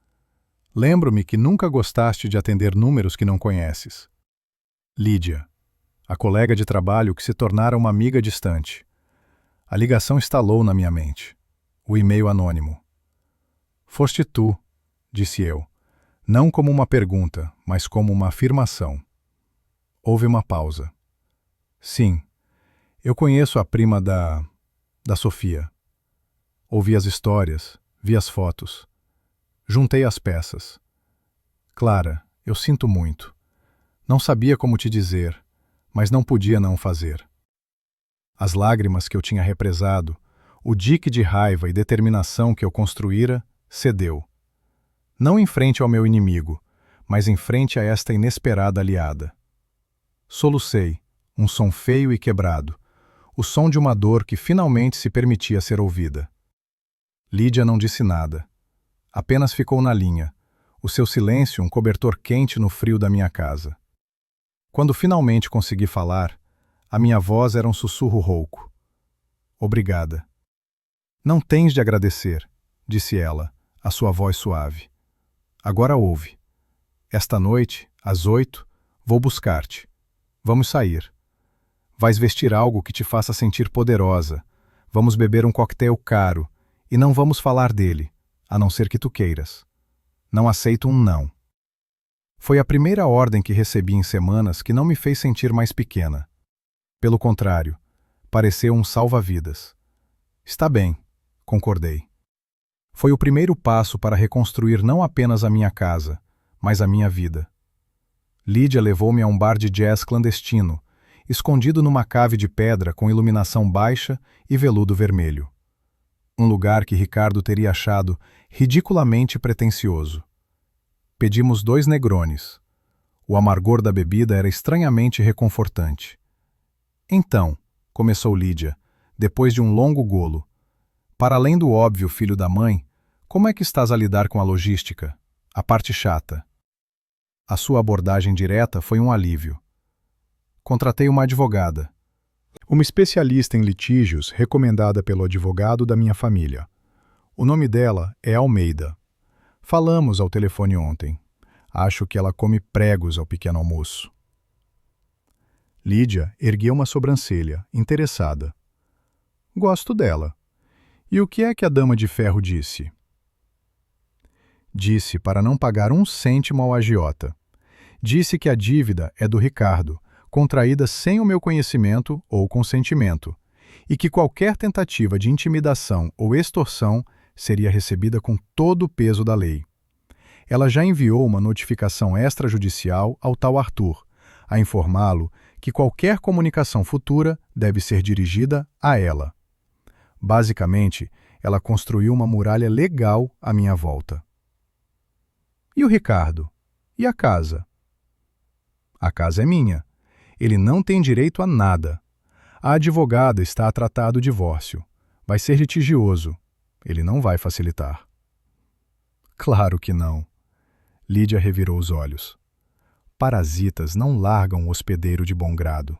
Lembro-me que nunca gostaste de atender números que não conheces. Lídia, a colega de trabalho que se tornara uma amiga distante. A ligação estalou na minha mente. O e-mail anônimo. Foste tu, disse eu, não como uma pergunta, mas como uma afirmação. Houve uma pausa. Sim, eu conheço a prima da Sofia. Ouvi as histórias, vi as fotos. Juntei as peças. Clara, eu sinto muito. Não sabia como te dizer, mas não podia não fazer. As lágrimas que eu tinha represado, o dique de raiva e determinação que eu construíra, cedeu. Não em frente ao meu inimigo, mas em frente a esta inesperada aliada. Solucei, um som feio e quebrado, o som de uma dor que finalmente se permitia ser ouvida. Lídia não disse nada. Apenas ficou na linha, o seu silêncio um cobertor quente no frio da minha casa. Quando finalmente consegui falar, a minha voz era um sussurro rouco. Obrigada. Não tens de agradecer, disse ela, a sua voz suave. Agora ouve. Esta noite, às 8, vou buscar-te. Vamos sair. Vais vestir algo que te faça sentir poderosa. Vamos beber um coquetel caro e não vamos falar dele, a não ser que tu queiras. Não aceito um não. Foi a primeira ordem que recebi em semanas que não me fez sentir mais pequena. Pelo contrário, pareceu um salva-vidas. Está bem, concordei. Foi o primeiro passo para reconstruir não apenas a minha casa, mas a minha vida. Lídia levou-me a um bar de jazz clandestino, escondido numa cave de pedra com iluminação baixa e veludo vermelho. Um lugar que Ricardo teria achado ridiculamente pretensioso. Pedimos 2 negrones. O amargor da bebida era estranhamente reconfortante. Então, começou Lídia, depois de um longo golo. Para além do óbvio filho da mãe, como é que estás a lidar com a logística? A parte chata. A sua abordagem direta foi um alívio. Contratei uma advogada. Uma especialista em litígios recomendada pelo advogado da minha família. O nome dela é Almeida. Falamos ao telefone ontem. Acho que ela come pregos ao pequeno almoço. Lídia ergueu uma sobrancelha, interessada. Gosto dela. E o que é que a dama de ferro disse? Disse para não pagar um cêntimo ao agiota. Disse que a dívida é do Ricardo, contraída sem o meu conhecimento ou consentimento, e que qualquer tentativa de intimidação ou extorsão seria recebida com todo o peso da lei. Ela já enviou uma notificação extrajudicial ao tal Arthur, a informá-lo que qualquer comunicação futura deve ser dirigida a ela. Basicamente, ela construiu uma muralha legal à minha volta. E o Ricardo? E a casa? A casa é minha. Ele não tem direito a nada. A advogada está a tratar do divórcio. Vai ser litigioso. Ele não vai facilitar. Claro que não. Lídia revirou os olhos. Parasitas não largam o hospedeiro de bom grado.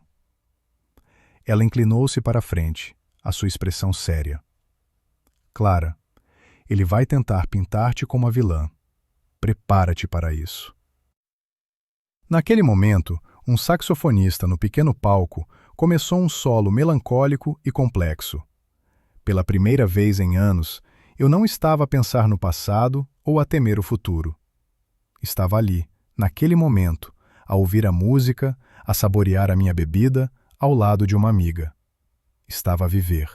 Ela inclinou-se para a frente, a sua expressão séria. Clara, ele vai tentar pintar-te como a vilã. Prepara-te para isso. Naquele momento, um saxofonista no pequeno palco começou um solo melancólico e complexo. Pela primeira vez em anos, eu não estava a pensar no passado ou a temer o futuro. Estava ali, naquele momento, a ouvir a música, a saborear a minha bebida, ao lado de uma amiga. Estava a viver.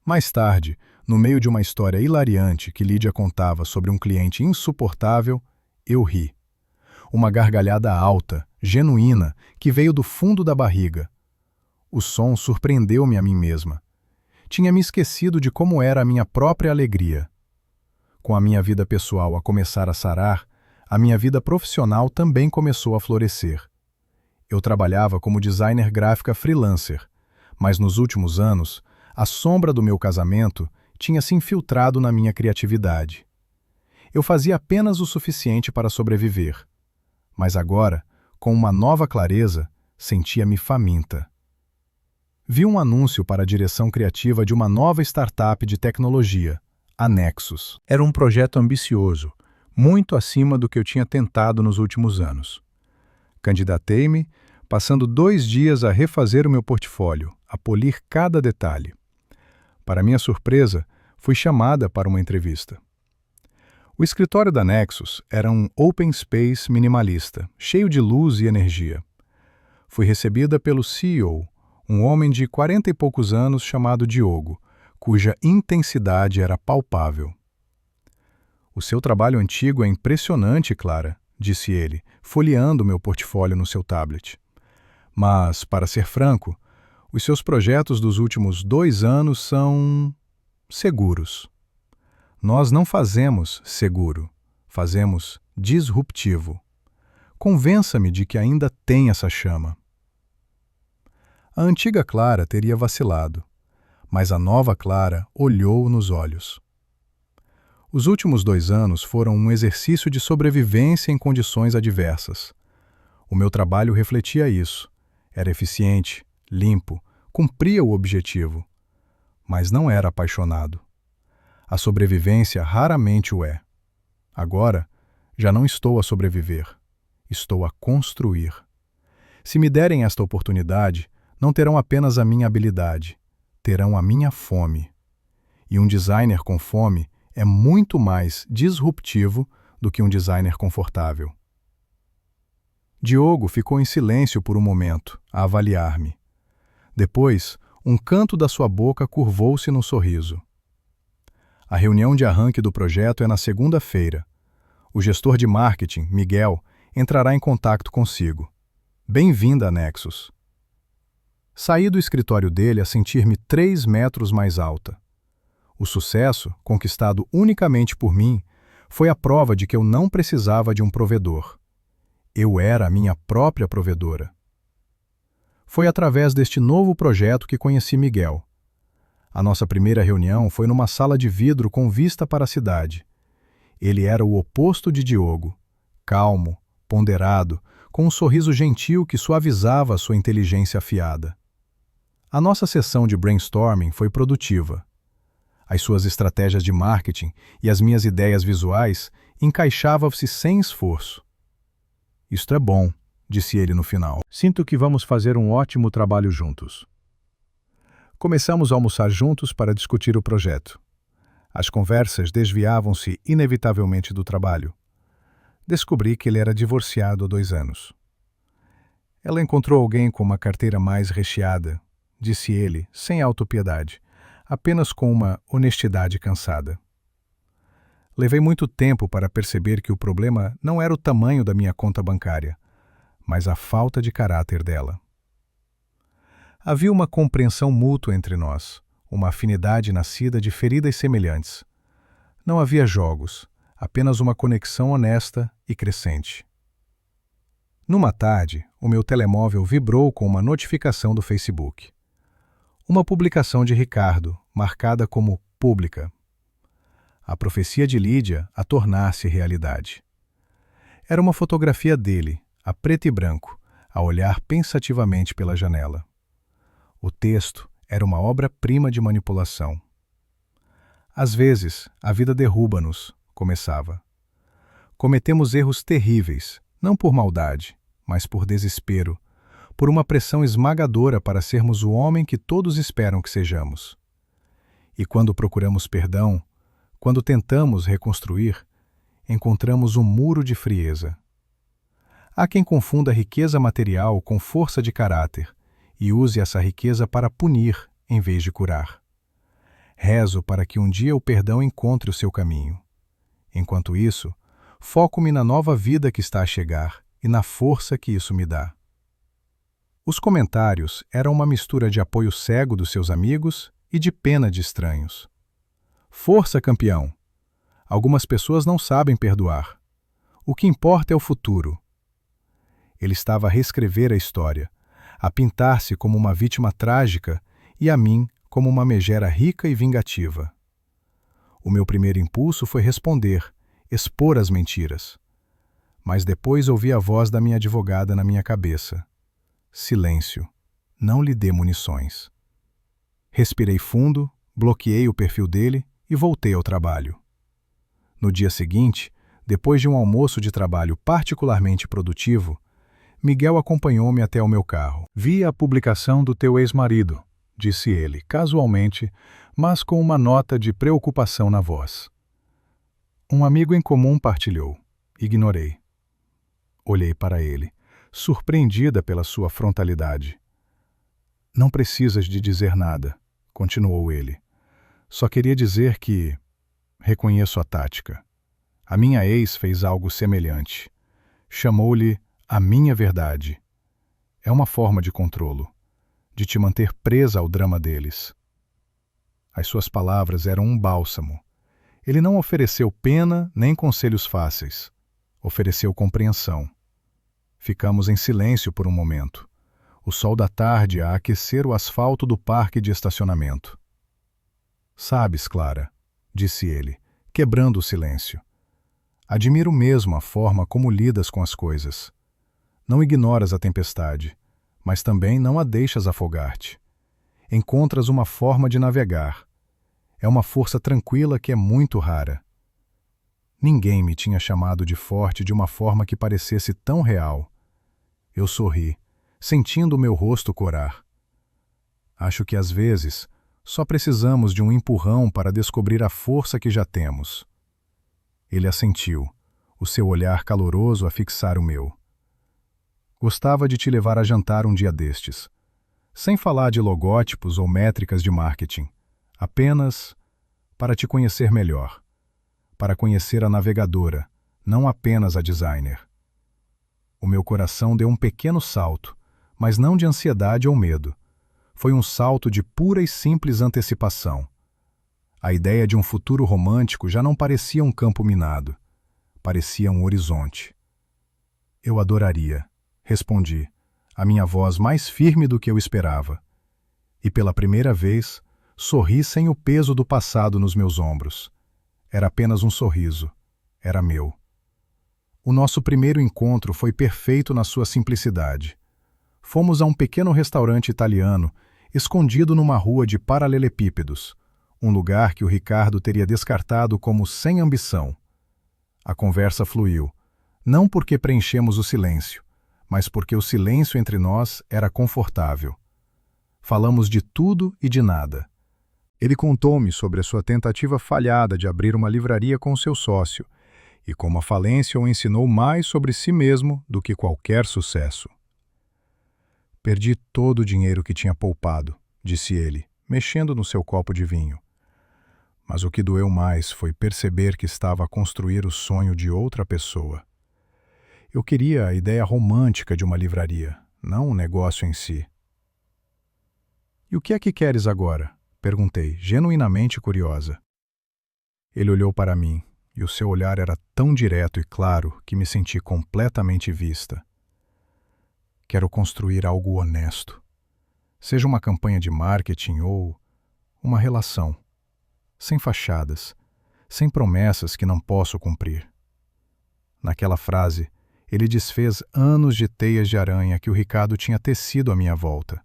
Mais tarde, no meio de uma história hilariante que Lídia contava sobre um cliente insuportável, eu ri. Uma gargalhada alta, genuína, que veio do fundo da barriga. O som surpreendeu-me a mim mesma. Tinha me esquecido de como era a minha própria alegria. Com a minha vida pessoal a começar a sarar, a minha vida profissional também começou a florescer. Eu trabalhava como designer gráfica freelancer, mas nos últimos anos, a sombra do meu casamento tinha se infiltrado na minha criatividade. Eu fazia apenas o suficiente para sobreviver, mas agora, com uma nova clareza, sentia-me faminta. Vi um anúncio para a direção criativa de uma nova startup de tecnologia, a Nexus. Era um projeto ambicioso, muito acima do que eu tinha tentado nos últimos anos. Candidatei-me, passando 2 dias a refazer o meu portfólio, a polir cada detalhe. Para minha surpresa, fui chamada para uma entrevista. O escritório da Nexus era um open space minimalista, cheio de luz e energia. Fui recebida pelo CEO, um homem de 40 e poucos anos chamado Diogo, cuja intensidade era palpável. O seu trabalho antigo é impressionante, Clara, disse ele, folheando meu portfólio no seu tablet. Mas, para ser franco, os seus projetos dos últimos 2 anos são seguros. Nós não fazemos seguro, fazemos disruptivo. Convença-me de que ainda tem essa chama. A antiga Clara teria vacilado, mas a nova Clara olhou nos olhos. Os últimos 2 anos foram um exercício de sobrevivência em condições adversas. O meu trabalho refletia isso. Era eficiente, limpo, cumpria o objetivo. Mas não era apaixonado. A sobrevivência raramente o é. Agora, já não estou a sobreviver. Estou a construir. Se me derem esta oportunidade, não terão apenas a minha habilidade, terão a minha fome. E um designer com fome é muito mais disruptivo do que um designer confortável. Diogo ficou em silêncio por um momento, a avaliar-me. Depois, um canto da sua boca curvou-se num sorriso. A reunião de arranque do projeto é na segunda-feira. O gestor de marketing, Miguel, entrará em contato consigo. Bem-vinda, Nexus. Saí do escritório dele a sentir-me 3 metros mais alta. O sucesso, conquistado unicamente por mim, foi a prova de que eu não precisava de um provedor. Eu era a minha própria provedora. Foi através deste novo projeto que conheci Miguel. A nossa primeira reunião foi numa sala de vidro com vista para a cidade. Ele era o oposto de Diogo, calmo, ponderado, com um sorriso gentil que suavizava sua inteligência afiada. A nossa sessão de brainstorming foi produtiva. As suas estratégias de marketing e as minhas ideias visuais encaixavam-se sem esforço. Isto é bom, disse ele no final. Sinto que vamos fazer um ótimo trabalho juntos. Começamos a almoçar juntos para discutir o projeto. As conversas desviavam-se inevitavelmente do trabalho. Descobri que ele era divorciado há 2 anos. Ela encontrou alguém com uma carteira mais recheada, disse ele, sem autopiedade, apenas com uma honestidade cansada. Levei muito tempo para perceber que o problema não era o tamanho da minha conta bancária, mas a falta de caráter dela. Havia uma compreensão mútua entre nós, uma afinidade nascida de feridas semelhantes. Não havia jogos, apenas uma conexão honesta e crescente. Numa tarde, o meu telemóvel vibrou com uma notificação do Facebook. Uma publicação de Ricardo, marcada como pública. A profecia de Lídia a tornar-se realidade. Era uma fotografia dele, a preto e branco, a olhar pensativamente pela janela. O texto era uma obra-prima de manipulação. Às vezes, a vida derruba-nos, começava. Cometemos erros terríveis, não por maldade, mas por desespero, por uma pressão esmagadora para sermos o homem que todos esperam que sejamos. E quando procuramos perdão, quando tentamos reconstruir, encontramos um muro de frieza. Há quem confunda riqueza material com força de caráter e use essa riqueza para punir em vez de curar. Rezo para que um dia o perdão encontre o seu caminho. Enquanto isso, foco-me na nova vida que está a chegar e na força que isso me dá. Os comentários eram uma mistura de apoio cego dos seus amigos e de pena de estranhos. Força, campeão! Algumas pessoas não sabem perdoar. O que importa é o futuro. Ele estava a reescrever a história, a pintar-se como uma vítima trágica e a mim como uma megera rica e vingativa. O meu primeiro impulso foi responder, expor as mentiras. Mas depois ouvi a voz da minha advogada na minha cabeça. Silêncio. Não lhe dê munições. Respirei fundo, bloqueei o perfil dele e voltei ao trabalho. No dia seguinte, depois de um almoço de trabalho particularmente produtivo, Miguel acompanhou-me até o meu carro. Vi a publicação do teu ex-marido, disse ele, casualmente, mas com uma nota de preocupação na voz. Um amigo em comum partilhou. Ignorei. Olhei para ele, surpreendida pela sua frontalidade. Não precisas de dizer nada, continuou ele. Só queria dizer que reconheço a tática. A minha ex fez algo semelhante. Chamou-lhe a minha verdade. É uma forma de controlo, de te manter presa ao drama deles. As suas palavras eram um bálsamo. Ele não ofereceu pena nem conselhos fáceis. Ofereceu compreensão. Ficamos em silêncio por um momento. O sol da tarde a aquecer o asfalto do parque de estacionamento. Sabes, Clara, disse ele, quebrando o silêncio. Admiro mesmo a forma como lidas com as coisas. Não ignoras a tempestade, mas também não a deixas afogar-te. Encontras uma forma de navegar. É uma força tranquila que é muito rara. Ninguém me tinha chamado de forte de uma forma que parecesse tão real. Eu sorri, sentindo o meu rosto corar. Acho que às vezes só precisamos de um empurrão para descobrir a força que já temos. Ele assentiu, o seu olhar caloroso a fixar o meu. Gostava de te levar a jantar um dia destes. Sem falar de logótipos ou métricas de marketing. Apenas para te conhecer melhor. Para conhecer a navegadora, não apenas a designer. O meu coração deu um pequeno salto, mas não de ansiedade ou medo. Foi um salto de pura e simples antecipação. A ideia de um futuro romântico já não parecia um campo minado. Parecia um horizonte. Eu adoraria, respondi, a minha voz mais firme do que eu esperava. E pela primeira vez, sorri sem o peso do passado nos meus ombros. Era apenas um sorriso. Era meu. O nosso primeiro encontro foi perfeito na sua simplicidade. Fomos a um pequeno restaurante italiano, escondido numa rua de paralelepípedos, um lugar que o Ricardo teria descartado como sem ambição. A conversa fluiu, não porque preenchemos o silêncio, mas porque o silêncio entre nós era confortável. Falamos de tudo e de nada. Ele contou-me sobre a sua tentativa falhada de abrir uma livraria com seu sócio, e como a falência o ensinou mais sobre si mesmo do que qualquer sucesso. Perdi todo o dinheiro que tinha poupado, disse ele, mexendo no seu copo de vinho. Mas o que doeu mais foi perceber que estava a construir o sonho de outra pessoa. Eu queria a ideia romântica de uma livraria, não o negócio em si. E o que é que queres agora? Perguntei, genuinamente curiosa. Ele olhou para mim, e o seu olhar era tão direto e claro que me senti completamente vista. Quero construir algo honesto. Seja uma campanha de marketing ou uma relação. Sem fachadas, sem promessas que não posso cumprir. Naquela frase, ele desfez anos de teias de aranha que o Ricardo tinha tecido à minha volta.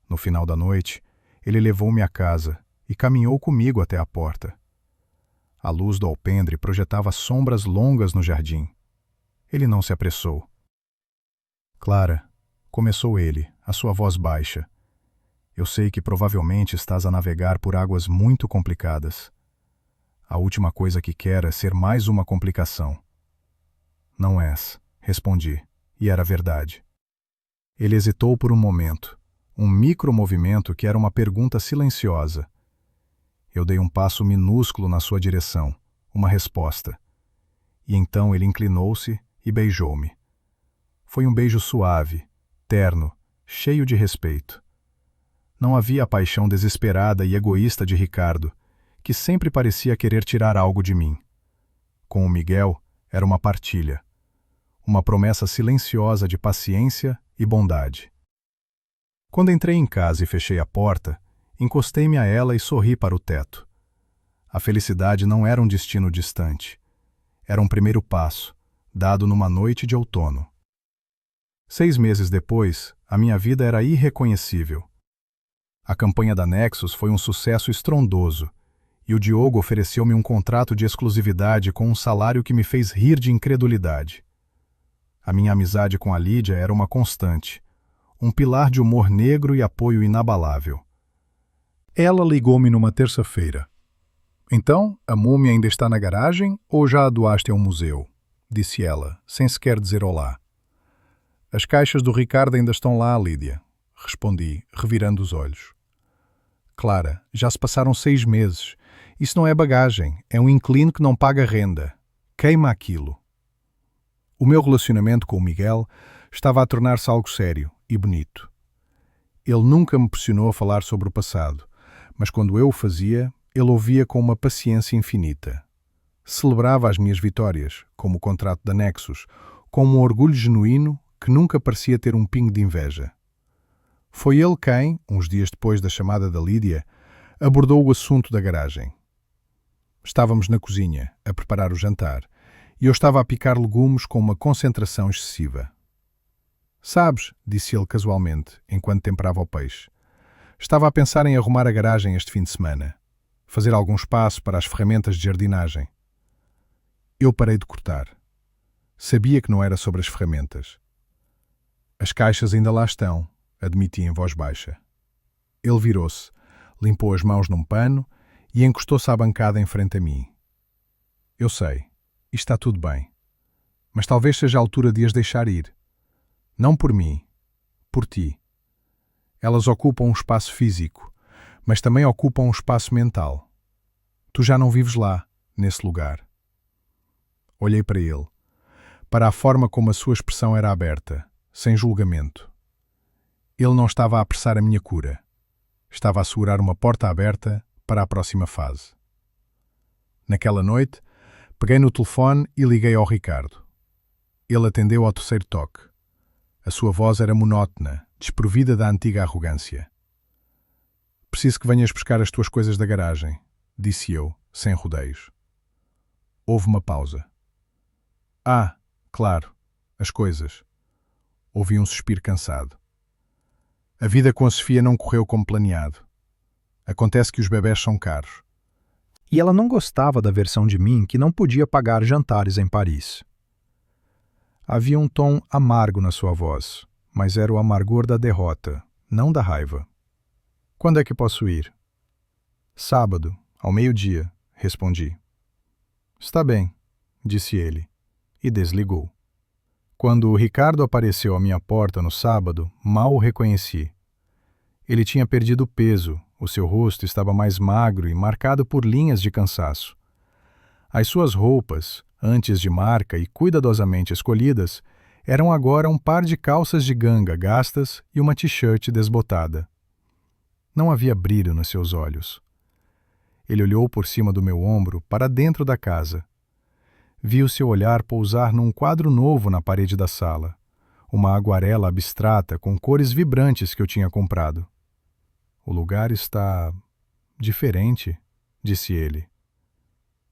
No final da noite, ele levou-me à casa e caminhou comigo até a porta. A luz do alpendre projetava sombras longas no jardim. Ele não se apressou. Clara, começou ele, a sua voz baixa. Eu sei que provavelmente estás a navegar por águas muito complicadas. A última coisa que quero é ser mais uma complicação. Não és, respondi, e era verdade. Ele hesitou por um momento, um micromovimento que era uma pergunta silenciosa. Eu dei um passo minúsculo na sua direção, uma resposta. E então ele inclinou-se e beijou-me. Foi um beijo suave, terno, cheio de respeito. Não havia a paixão desesperada e egoísta de Ricardo, que sempre parecia querer tirar algo de mim. Com o Miguel, era uma partilha. Uma promessa silenciosa de paciência e bondade. Quando entrei em casa e fechei a porta, encostei-me a ela e sorri para o teto. A felicidade não era um destino distante. Era um primeiro passo, dado numa noite de outono. 6 meses depois, a minha vida era irreconhecível. A campanha da Nexus foi um sucesso estrondoso, e o Diogo ofereceu-me um contrato de exclusividade com um salário que me fez rir de incredulidade. A minha amizade com a Lídia era uma constante, um pilar de humor negro e apoio inabalável. Ela ligou-me numa terça-feira. Então, a múmia ainda está na garagem ou já a doaste a um museu? Disse ela, sem sequer dizer olá. As caixas do Ricardo ainda estão lá, Lídia, respondi, revirando os olhos. Clara, já se passaram 6 meses. Isso não é bagagem, é um inquilino que não paga renda. Queima aquilo. O meu relacionamento com o Miguel estava a tornar-se algo sério e bonito. Ele nunca me pressionou a falar sobre o passado, mas quando eu o fazia, ele ouvia com uma paciência infinita. Celebrava as minhas vitórias, como o contrato da Nexus, com um orgulho genuíno que nunca parecia ter um pingo de inveja. Foi ele quem, uns dias depois da chamada da Lídia, abordou o assunto da garagem. Estávamos na cozinha, a preparar o jantar, e eu estava a picar legumes com uma concentração excessiva. Sabes, disse ele casualmente, enquanto temperava o peixe. Estava a pensar em arrumar a garagem este fim de semana. Fazer algum espaço para as ferramentas de jardinagem. Eu parei de cortar. Sabia que não era sobre as ferramentas. As caixas ainda lá estão, admiti em voz baixa. Ele virou-se, limpou as mãos num pano e encostou-se à bancada em frente a mim. Eu sei, isto está tudo bem. Mas talvez seja a altura de as deixar ir. Não por mim, por ti. Elas ocupam um espaço físico, mas também ocupam um espaço mental. Tu já não vives lá, nesse lugar. Olhei para ele, para a forma como a sua expressão era aberta, sem julgamento. Ele não estava a apressar a minha cura. Estava a segurar uma porta aberta para a próxima fase. Naquela noite, peguei no telefone e liguei ao Ricardo. Ele atendeu ao terceiro toque. A sua voz era monótona, desprovida da antiga arrogância. Preciso que venhas buscar as tuas coisas da garagem, disse eu, sem rodeios. Houve uma pausa. Ah, claro, as coisas. Ouvi um suspiro cansado. A vida com a Sofia não correu como planeado. Acontece que os bebés são caros. E ela não gostava da versão de mim que não podia pagar jantares em Paris. Havia um tom amargo na sua voz, mas era o amargor da derrota, não da raiva. Quando é que posso ir? Sábado, ao meio-dia, respondi. Está bem, disse ele, e desligou. Quando o Ricardo apareceu à minha porta no sábado, mal o reconheci. Ele tinha perdido peso, o seu rosto estava mais magro e marcado por linhas de cansaço. As suas roupas, antes de marca e cuidadosamente escolhidas, eram agora um par de calças de ganga gastas e uma t-shirt desbotada. Não havia brilho nos seus olhos. Ele olhou por cima do meu ombro para dentro da casa. Vi o seu olhar pousar num quadro novo na parede da sala, uma aguarela abstrata com cores vibrantes que eu tinha comprado. O lugar está diferente, disse ele.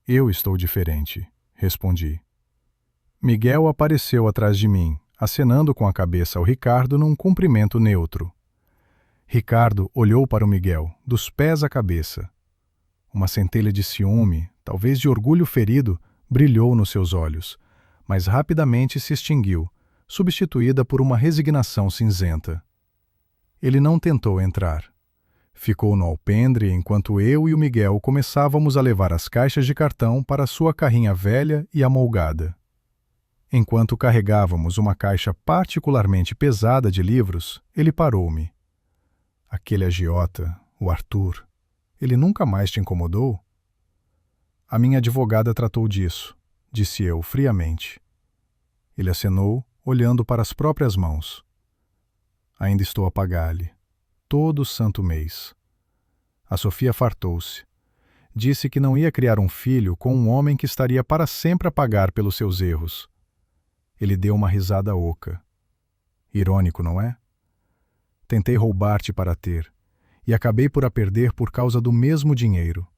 Eu estou diferente, respondi. Miguel apareceu atrás de mim, acenando com a cabeça ao Ricardo num cumprimento neutro. Ricardo olhou para o Miguel, dos pés à cabeça. Uma centelha de ciúme, talvez de orgulho ferido, brilhou nos seus olhos, mas rapidamente se extinguiu, substituída por uma resignação cinzenta. Ele não tentou entrar. Ficou no alpendre enquanto eu e o Miguel começávamos a levar as caixas de cartão para sua carrinha velha e amolgada. Enquanto carregávamos uma caixa particularmente pesada de livros, ele parou-me. Aquele agiota, o Arthur, ele nunca mais te incomodou? A minha advogada tratou disso, disse eu friamente. Ele acenou, olhando para as próprias mãos. Ainda estou a pagar-lhe. Todo santo mês. A Sofia fartou-se. Disse que não ia criar um filho com um homem que estaria para sempre a pagar pelos seus erros. Ele deu uma risada oca. Irônico, não é? Tentei roubar-te para ter, e acabei por a perder por causa do mesmo dinheiro.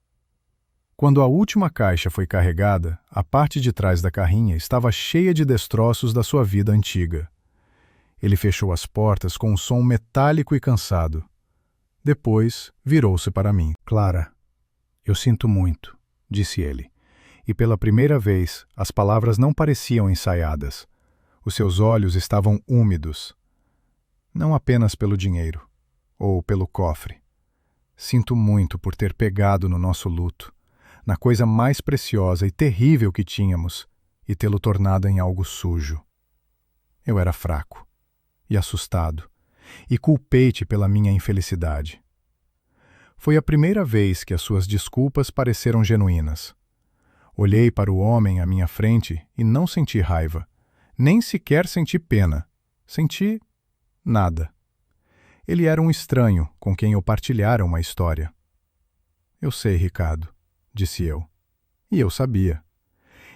Quando a última caixa foi carregada, a parte de trás da carrinha estava cheia de destroços da sua vida antiga. Ele fechou as portas com um som metálico e cansado. Depois, virou-se para mim. Clara, eu sinto muito, disse ele. E pela primeira vez, as palavras não pareciam ensaiadas. Os seus olhos estavam úmidos. Não apenas pelo dinheiro, ou pelo cofre. Sinto muito por ter pegado no nosso luto, na coisa mais preciosa e terrível que tínhamos, e tê-lo tornado em algo sujo. Eu era fraco e assustado, e culpei-te pela minha infelicidade. Foi a primeira vez que as suas desculpas pareceram genuínas. Olhei para o homem à minha frente e não senti raiva, nem sequer senti pena. Senti nada. Ele era um estranho com quem eu partilhara uma história. Eu sei, Ricardo, disse eu. E eu sabia.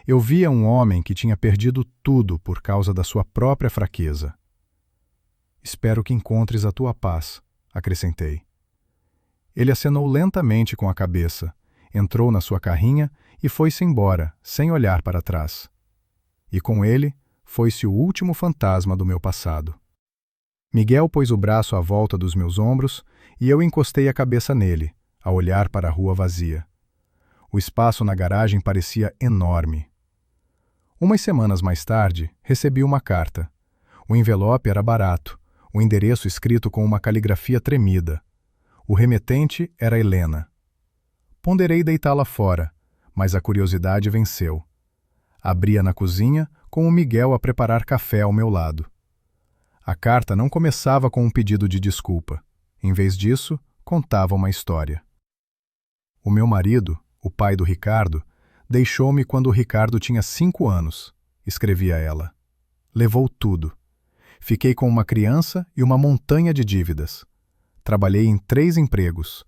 Eu via um homem que tinha perdido tudo por causa da sua própria fraqueza. Espero que encontres a tua paz, acrescentei. Ele acenou lentamente com a cabeça, entrou na sua carrinha e foi-se embora, sem olhar para trás. E com ele, foi-se o último fantasma do meu passado. Miguel pôs o braço à volta dos meus ombros e eu encostei a cabeça nele, a olhar para a rua vazia. O espaço na garagem parecia enorme. Umas semanas mais tarde, recebi uma carta. O envelope era barato, o endereço escrito com uma caligrafia tremida. O remetente era Helena. Ponderei deitá-la fora, mas a curiosidade venceu. Abria na cozinha, com o Miguel a preparar café ao meu lado. A carta não começava com um pedido de desculpa. Em vez disso, contava uma história. O meu marido, o pai do Ricardo, deixou-me quando o Ricardo tinha 5 anos, escrevia ela. Levou tudo. Fiquei com uma criança e uma montanha de dívidas. Trabalhei em 3 empregos.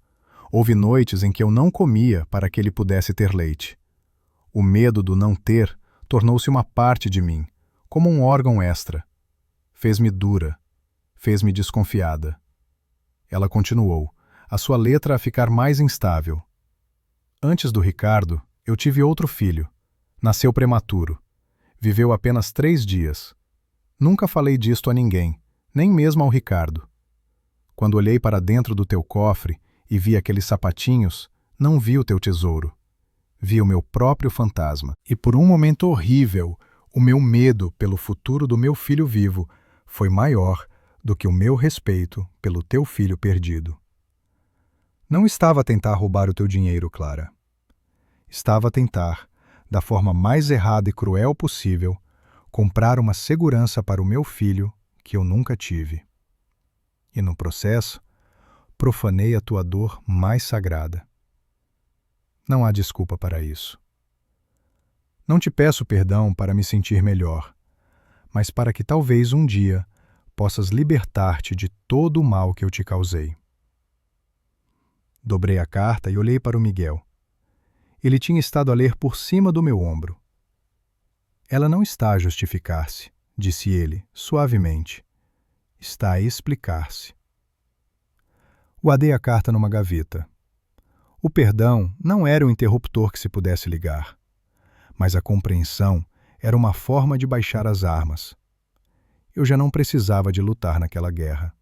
Houve noites em que eu não comia para que ele pudesse ter leite. O medo do não ter tornou-se uma parte de mim, como um órgão extra. Fez-me dura, fez-me desconfiada. Ela continuou, a sua letra a ficar mais instável. Antes do Ricardo, eu tive outro filho. Nasceu prematuro. Viveu apenas 3 dias. Nunca falei disto a ninguém, nem mesmo ao Ricardo. Quando olhei para dentro do teu cofre e vi aqueles sapatinhos, não vi o teu tesouro. Vi o meu próprio fantasma. E por um momento horrível, o meu medo pelo futuro do meu filho vivo foi maior do que o meu respeito pelo teu filho perdido. Não estava a tentar roubar o teu dinheiro, Clara. Estava a tentar, da forma mais errada e cruel possível, comprar uma segurança para o meu filho que eu nunca tive. E no processo, profanei a tua dor mais sagrada. Não há desculpa para isso. Não te peço perdão para me sentir melhor, mas para que talvez um dia possas libertar-te de todo o mal que eu te causei. Dobrei a carta e olhei para o Miguel. Ele tinha estado a ler por cima do meu ombro. Ela não está a justificar-se, disse ele, suavemente. Está a explicar-se. Guardei a carta numa gaveta. O perdão não era um interruptor que se pudesse ligar, mas a compreensão era uma forma de baixar as armas. Eu já não precisava de lutar naquela guerra.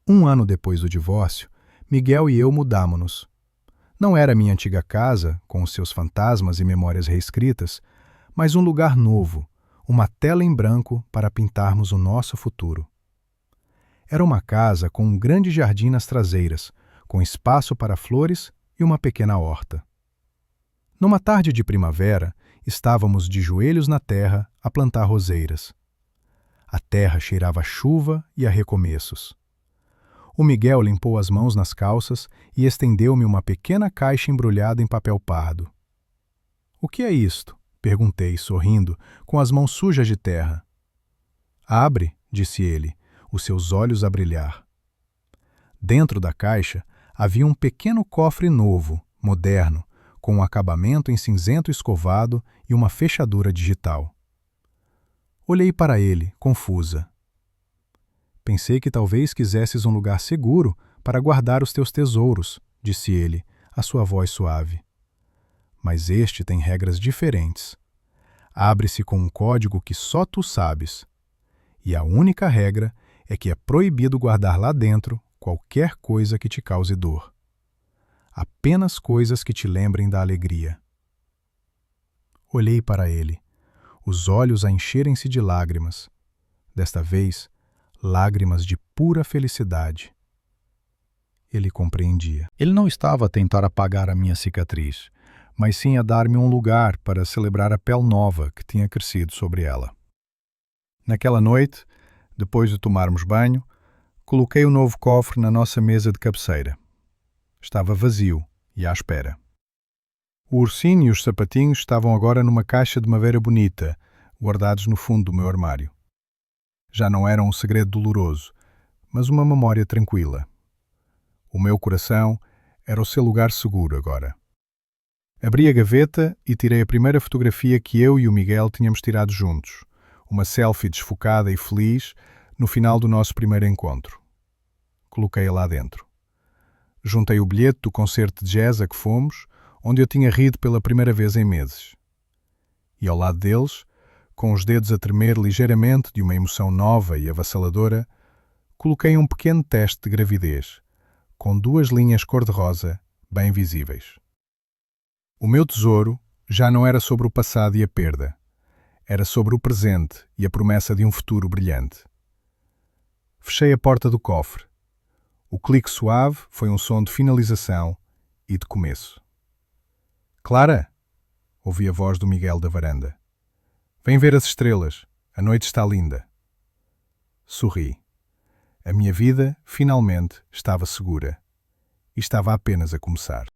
1 ano depois do divórcio, Miguel e eu mudámo-nos. Não era minha antiga casa, com os seus fantasmas e memórias reescritas, mas um lugar novo, uma tela em branco para pintarmos o nosso futuro. Era uma casa com um grande jardim nas traseiras, com espaço para flores e uma pequena horta. Numa tarde de primavera, estávamos de joelhos na terra a plantar roseiras. A terra cheirava a chuva e a recomeços. O Miguel limpou as mãos nas calças e estendeu-me uma pequena caixa embrulhada em papel pardo. — O que é isto? Perguntei, sorrindo, com as mãos sujas de terra. — Abre, disse ele, os seus olhos a brilhar. Dentro da caixa havia um pequeno cofre novo, moderno, com um acabamento em cinzento escovado e uma fechadura digital. Olhei para ele, confusa. Pensei que talvez quisesses um lugar seguro para guardar os teus tesouros, disse ele, a sua voz suave. Mas este tem regras diferentes. Abre-se com um código que só tu sabes. E a única regra é que é proibido guardar lá dentro qualquer coisa que te cause dor. Apenas coisas que te lembrem da alegria. Olhei para ele, os olhos a encherem-se de lágrimas. Desta vez, lágrimas de pura felicidade. Ele compreendia. Ele não estava a tentar apagar a minha cicatriz, mas sim a dar-me um lugar para celebrar a pele nova que tinha crescido sobre ela. Naquela noite, depois de tomarmos banho, coloquei o novo cofre na nossa mesa de cabeceira. Estava vazio e à espera. O ursinho e os sapatinhos estavam agora numa caixa de madeira bonita, guardados no fundo do meu armário. Já não era um segredo doloroso, mas uma memória tranquila. O meu coração era o seu lugar seguro agora. Abri a gaveta e tirei a primeira fotografia que eu e o Miguel tínhamos tirado juntos, uma selfie desfocada e feliz no final do nosso primeiro encontro. Coloquei-a lá dentro. Juntei o bilhete do concerto de jazz a que fomos, onde eu tinha rido pela primeira vez em meses. E ao lado deles, com os dedos a tremer ligeiramente de uma emoção nova e avassaladora, coloquei um pequeno teste de gravidez, com 2 linhas cor-de-rosa bem visíveis. O meu tesouro já não era sobre o passado e a perda, era sobre o presente e a promessa de um futuro brilhante. Fechei a porta do cofre. O clique suave foi um som de finalização e de começo. Clara? Ouvi a voz do Miguel da varanda. Vem ver as estrelas, a noite está linda. Sorri. A minha vida, finalmente, estava segura. E estava apenas a começar.